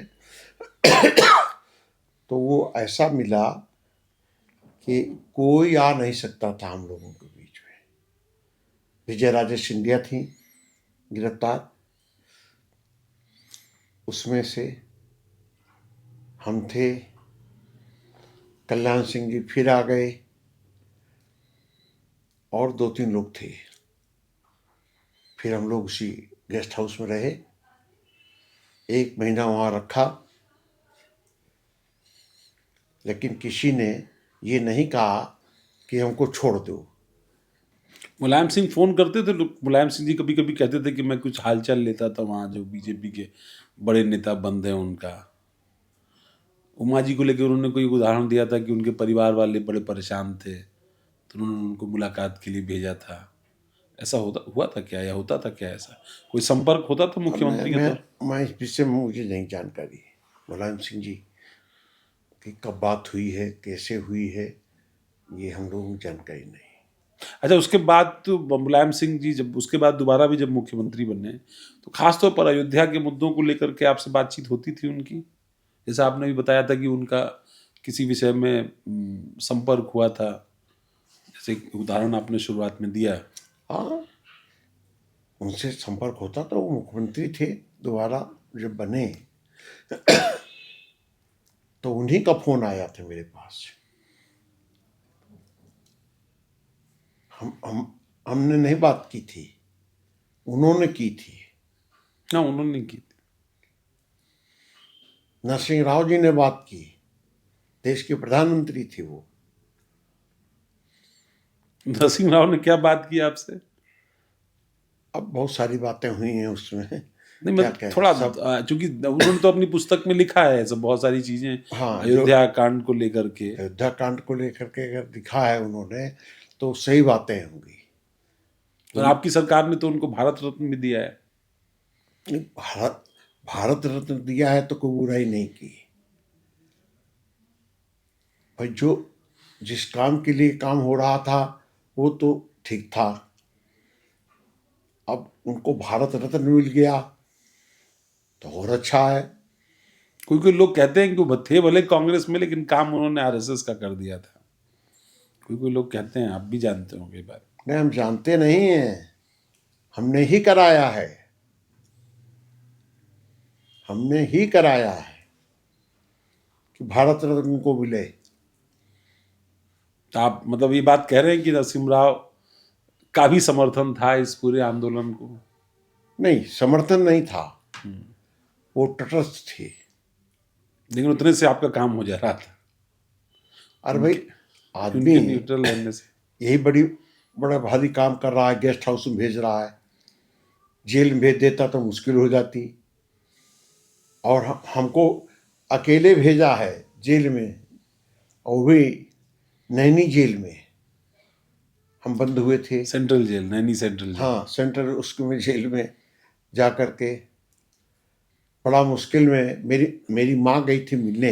तो वो ऐसा मिला कि कोई आ नहीं सकता था हम लोगों के बीच में। विजय राजे सिंधिया थी गिरफ्तार, उसमें से हम थे। कल्याण सिंह जी फिर आ गए, और 2-3 लोग थे। फिर हम लोग उसी गेस्ट हाउस में रहे, 1 महीना वहाँ रखा। लेकिन किसी ने ये नहीं कहा कि हमको छोड़ दो। मुलायम सिंह फोन करते थे लोग? मुलायम सिंह जी कभी कभी कहते थे कि मैं कुछ हालचाल लेता था वहाँ, जो बीजेपी के बड़े नेता बंद हैं उनका। उमा जी को लेकर उन्होंने कोई उदाहरण दिया था कि उनके परिवार वाले बड़े परेशान थे, तो उन्होंने उनको मुलाकात के लिए भेजा था। ऐसा होता हुआ था क्या, या होता था क्या? ऐसा कोई संपर्क होता था अब मुख्यमंत्री के तौर? मैं इस विषय में मुझे नहीं जानकारी। मुलायम सिंह जी की कब बात हुई है, कैसे हुई है, ये हम लोगों को जानकारी नहीं। अच्छा, उसके बाद तो मुलायम सिंह जी जब उसके बाद दोबारा भी जब मुख्यमंत्री बने, तो खासतौर पर अयोध्या के मुद्दों को लेकर के आपसे बातचीत होती थी उनकी? जैसा आपने भी बताया था कि उनका किसी विषय में संपर्क हुआ था, जैसे उदाहरण आपने शुरुआत में दिया। हाँ, उनसे संपर्क होता था। वो मुख्यमंत्री थे दोबारा जब बने, तो उन्हीं का फोन आया था मेरे पास। हमने नहीं बात की थी, उन्होंने की थी। हाँ, उन्होंने की थी। नरसिंह राव जी ने बात की, देश के प्रधानमंत्री थे वो। नरसिंह राव ने क्या बात की आपसे? अब बहुत सारी बातें हुई हैं उसमें। नहीं, क्या मतलब कहें थोड़ा सब। चूंकि उन्होंने तो अपनी पुस्तक में लिखा है सब बहुत सारी चीजें हाँ, जो अयोध्या कांड को लेकर के। अयोध्या कांड को लेकर के अगर दिखा है उन्होंने, तो सही बातें होंगी। और आपकी सरकार ने तो उनको भारत रत्न भी दिया है। भारत भारत रत्न दिया है तो कोई बुराई नहीं की भाई। जो जिस काम के लिए काम हो रहा था वो तो ठीक था। अब उनको भारत रत्न मिल गया तो और अच्छा है। कोई कोई लोग कहते हैं कि वो थे भले कांग्रेस में, लेकिन काम उन्होंने आरएसएस का कर दिया था। कोई कोई लोग कहते हैं, आप भी जानते हो कई बार। नहीं, हम जानते नहीं हैं, हमने ही कराया है, हमने ही कराया है कि भारत रत्न को मिले। तो आप मतलब ये बात कह रहे हैं कि नरसिम्हा राव का भी समर्थन था इस पूरे आंदोलन को? नहीं, समर्थन नहीं था, वो तटस्थ थे। लेकिन उतने से आपका काम हो जा रहा था, अरे भाई, उनके आदमी न्यूट्रल रहने से। यही बड़ा भारी काम कर रहा है, गेस्ट हाउस में भेज रहा है। जेल में भेज देता तो मुश्किल हो जाती। और हमको अकेले भेजा है जेल में, और भी नैनी जेल में हम बंद हुए थे। Central jail, Naini central jail. हाँ, सेंट्रल उसमें जेल में जा कर के बड़ा मुश्किल में मेरी माँ गई थी मिलने।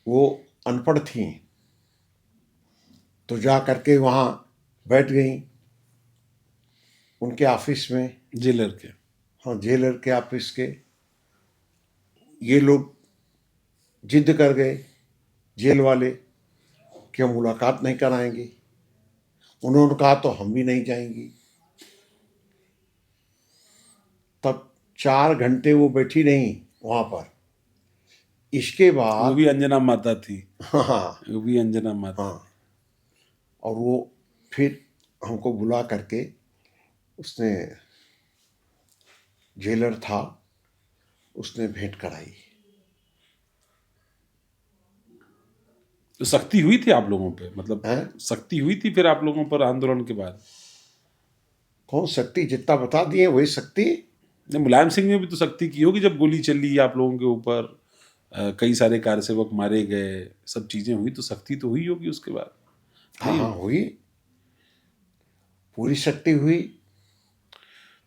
वो अनपढ़ थी, तो जा करके वहाँ बैठ गई उनके ऑफिस में। जेलर के। हाँ, जेलर के ऑफिस के। ये लोग जिद कर गए, जेल वाले, कि हम मुलाकात नहीं कराएंगे। उन्होंने कहा तो हम भी नहीं जाएंगी। तब 4 घंटे वो बैठी रही वहाँ पर। इसके वो बाद भी अंजना माता थी। हाँ वो भी अंजना माता। हाँ, और वो फिर हमको बुला करके, उसने, जेलर था, उसने भेंट कराई। तो सख्ती हुई थी आप लोगों पे, मतलब हैं? सख्ती हुई थी फिर आप लोगों पर आंदोलन के बाद? कौन शक्ति? जितना बता दिए वही शक्ति। नहीं, मुलायम सिंह ने भी तो सख्ती की होगी जब गोली चली आप लोगों के ऊपर, कई सारे कार्यसेवक मारे गए, सब चीजें हुई तो सख्ती तो हुई होगी उसके बाद। हाँ नहीं हाँ, हुई? हुई, पूरी शक्ति हुई।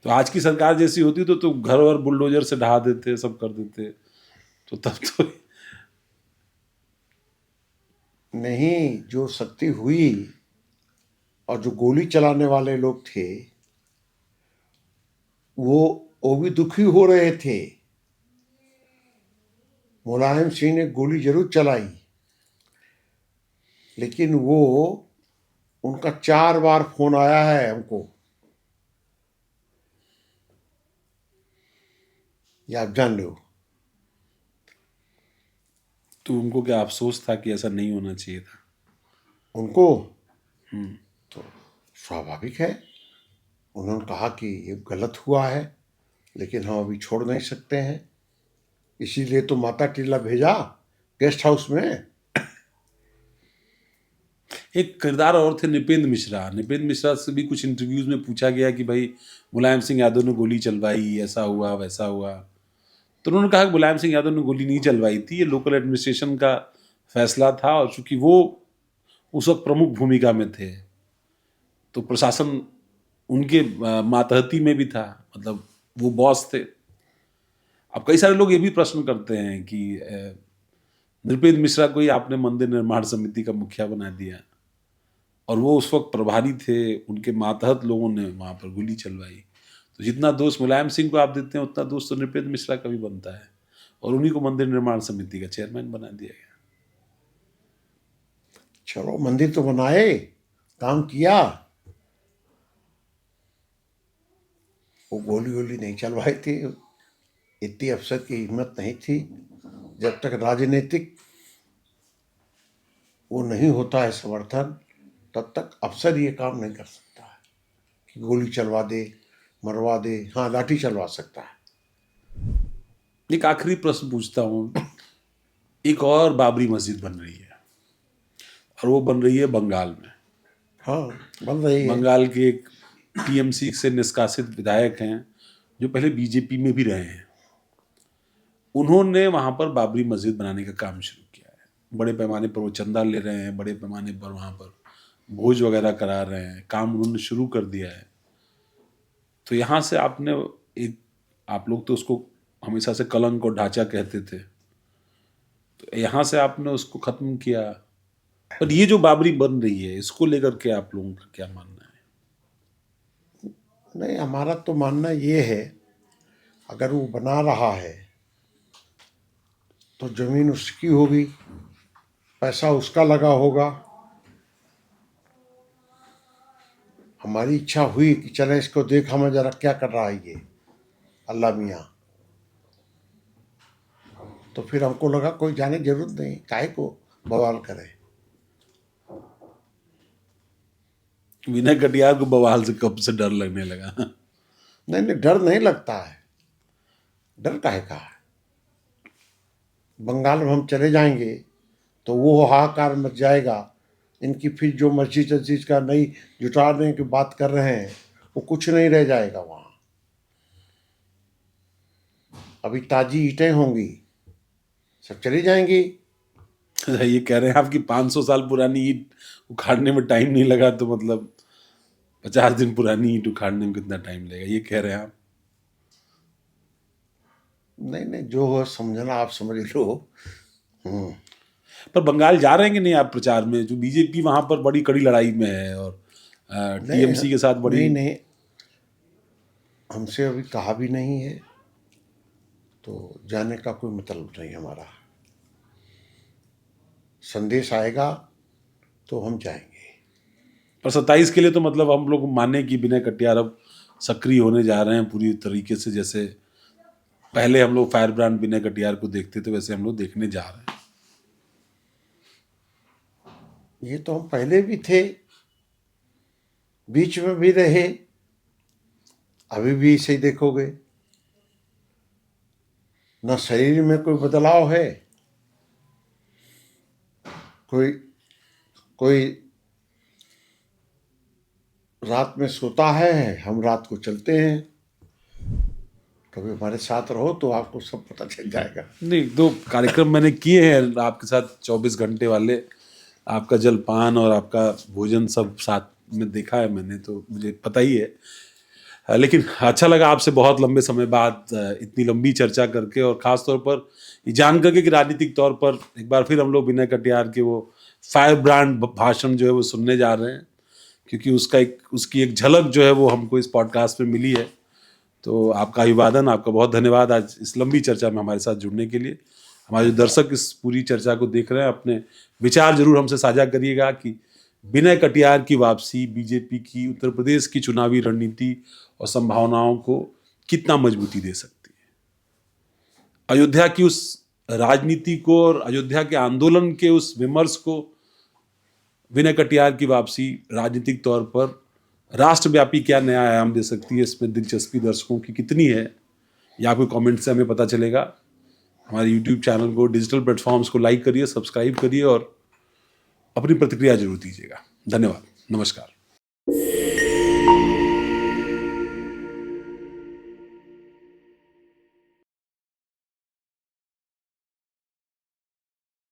तो आज की सरकार जैसी होती तो घर और बुलडोजर से ढहा देते, सब कर देते, तो तब तो नहीं, जो शक्ति हुई, और जो गोली चलाने वाले लोग थे, वो भी दुखी हो रहे थे। मुलायम सिंह ने गोली जरूर चलाई, लेकिन वो, उनका 4 बार फोन आया है हमको, ये आप जान लो। तो उनको क्या अफसोस था कि ऐसा नहीं होना चाहिए था? उनको तो स्वाभाविक है, उन्होंने कहा कि ये गलत हुआ है, लेकिन हम अभी छोड़ नहीं सकते हैं, इसीलिए तो माता टीला भेजा गेस्ट हाउस में। एक किरदार और थे नृपेंद्र मिश्रा। नृपेंद्र मिश्रा से भी कुछ इंटरव्यूज में पूछा गया कि भाई मुलायम सिंह यादव ने गोली चलवाई, ऐसा हुआ वैसा हुआ, तो उन्होंने कहा कि मुलायम सिंह यादव ने गोली नहीं चलवाई थी, ये लोकल एडमिनिस्ट्रेशन का फैसला था, और चूंकि वो उस वक्त प्रमुख भूमिका में थे तो प्रशासन उनके मातहती में भी था, मतलब वो बॉस थे। अब कई सारे लोग ये भी प्रश्न करते हैं कि नृपेंद्र मिश्रा को ही आपने मंदिर निर्माण समिति का मुखिया बना दिया, और वो उस वक्त प्रभारी थे, उनके मातहत लोगों ने वहां पर गोली चलवाई, तो जितना दोष मुलायम सिंह को आप देते हैं उतना दोष तो नृपेंद्र मिश्रा का भी बनता है, और उन्हीं को मंदिर निर्माण समिति का चेयरमैन बना दिया गया। चलो, मंदिर तो बनाए, काम किया, वो गोली वोली नहीं चलवाई थी। इतनी अफसर की हिम्मत नहीं थी। जब तक राजनीतिक वो नहीं होता है समर्थन, तब तक अफसर ये काम नहीं कर सकता है कि गोली चलवा दे, मरवा दे। हाँ, लाठी चलवा सकता है। एक आखिरी प्रश्न पूछता हूँ, एक और बाबरी मस्जिद बन रही है, और वो बन रही है बंगाल में। हाँ, बन रही है। बंगाल के एक टीएमसी से निष्कासित विधायक हैं जो पहले बीजेपी में भी रहे हैं, उन्होंने वहां पर बाबरी मस्जिद बनाने का काम शुरू किया है। बड़े पैमाने पर वो चंदा ले रहे हैं, बड़े पैमाने पर वहां पर भोज वगैरह करा रहे हैं, काम उन्होंने शुरू कर दिया है। तो यहाँ से आपने एक, आप लोग तो उसको हमेशा से कलंक और ढांचा कहते थे, तो यहाँ से आपने उसको खत्म किया, पर ये जो बाबरी बन रही है इसको लेकर के आप लोगों का क्या मानना है? नहीं, हमारा तो मानना ये है, अगर वो बना रहा है तो जमीन उसकी होगी, पैसा उसका लगा होगा। हमारी इच्छा हुई कि चले इसको देख, हमें जरा क्या कर रहा है ये अल्लाह मियाँ, तो फिर हमको लगा कोई जाने की जरूरत नहीं, काहे को बवाल करे। विनय कटियार को बवाल से कब से डर लगने लगा? नहीं नहीं, डर नहीं लगता है। डर काहे का है? बंगाल में हम चले जाएंगे तो वो हाहाकार मच जाएगा। इनकी फिर जो मस्जिद वस्जिद का नई जुटाने की बात कर रहे हैं, वो कुछ नहीं रह जाएगा वहाँ। अभी ताजी ईंटें होंगी, सब चली जाएंगी। ये कह रहे हैं आपकी 500 साल पुरानी ईंट उखाड़ने में टाइम नहीं लगा, तो मतलब 50 दिन पुरानी ईंट उखाड़ने में कितना टाइम लगेगा, ये कह रहे हैं आप? नहीं नहीं, जो हो समझना आप समझ लो। पर बंगाल जा रहे हैं कि नहीं आप प्रचार में? जो बीजेपी वहां पर बड़ी कड़ी लड़ाई में है और टीएमसी के साथ बड़ी नहीं, हमसे अभी कहा भी नहीं है, तो जाने का कोई मतलब नहीं हमारा। संदेश आएगा तो हम जाएंगे। पर 27 के लिए तो मतलब हम लोग माने कि विनय कटियार अब सक्रिय होने जा रहे हैं पूरी तरीके से। जैसे पहले हम लोग फायर ब्रांड विनय कटियार को देखते थे, वैसे हम लोग देखने जा रहे हैं। ये तो हम पहले भी थे, बीच में भी रहे, अभी भी इसे देखोगे। न शरीर में कोई बदलाव है, कोई रात में सोता है, हम रात को चलते हैं। कभी हमारे साथ रहो तो आपको सब पता चल जाएगा। नहीं, 2 कार्यक्रम मैंने किए हैं आपके साथ 24 घंटे वाले। आपका जलपान और आपका भोजन सब साथ में देखा है मैंने, तो मुझे पता ही है। लेकिन अच्छा लगा आपसे बहुत लंबे समय बाद इतनी लंबी चर्चा करके, और ख़ास तौर पर ये जान करके कि राजनीतिक तौर पर एक बार फिर हम लोग विनय कटियार के वो फायर ब्रांड भाषण जो है वो सुनने जा रहे हैं, क्योंकि उसकी एक झलक जो है वो हमको इस पॉडकास्ट में मिली है। तो आपका अभिवादन, आपका बहुत धन्यवाद आज इस लंबी चर्चा में हमारे साथ जुड़ने के लिए। हमारे जो दर्शक इस पूरी चर्चा को देख रहे हैं, अपने विचार जरूर हमसे साझा करिएगा कि विनय कटियार की वापसी बीजेपी की उत्तर प्रदेश की चुनावी रणनीति और संभावनाओं को कितना मजबूती दे सकती है। अयोध्या की उस राजनीति को और अयोध्या के आंदोलन के उस विमर्श को विनय कटियार की वापसी राजनीतिक तौर पर राष्ट्रव्यापी क्या नया आयाम दे सकती है, इसमें दिलचस्पी दर्शकों की कितनी है, या आपके कमेंट से हमें पता चलेगा। हमारे यूट्यूब चैनल को, डिजिटल प्लेटफॉर्म्स को लाइक करिए, सब्सक्राइब करिए और अपनी प्रतिक्रिया जरूर दीजिएगा। धन्यवाद, नमस्कार।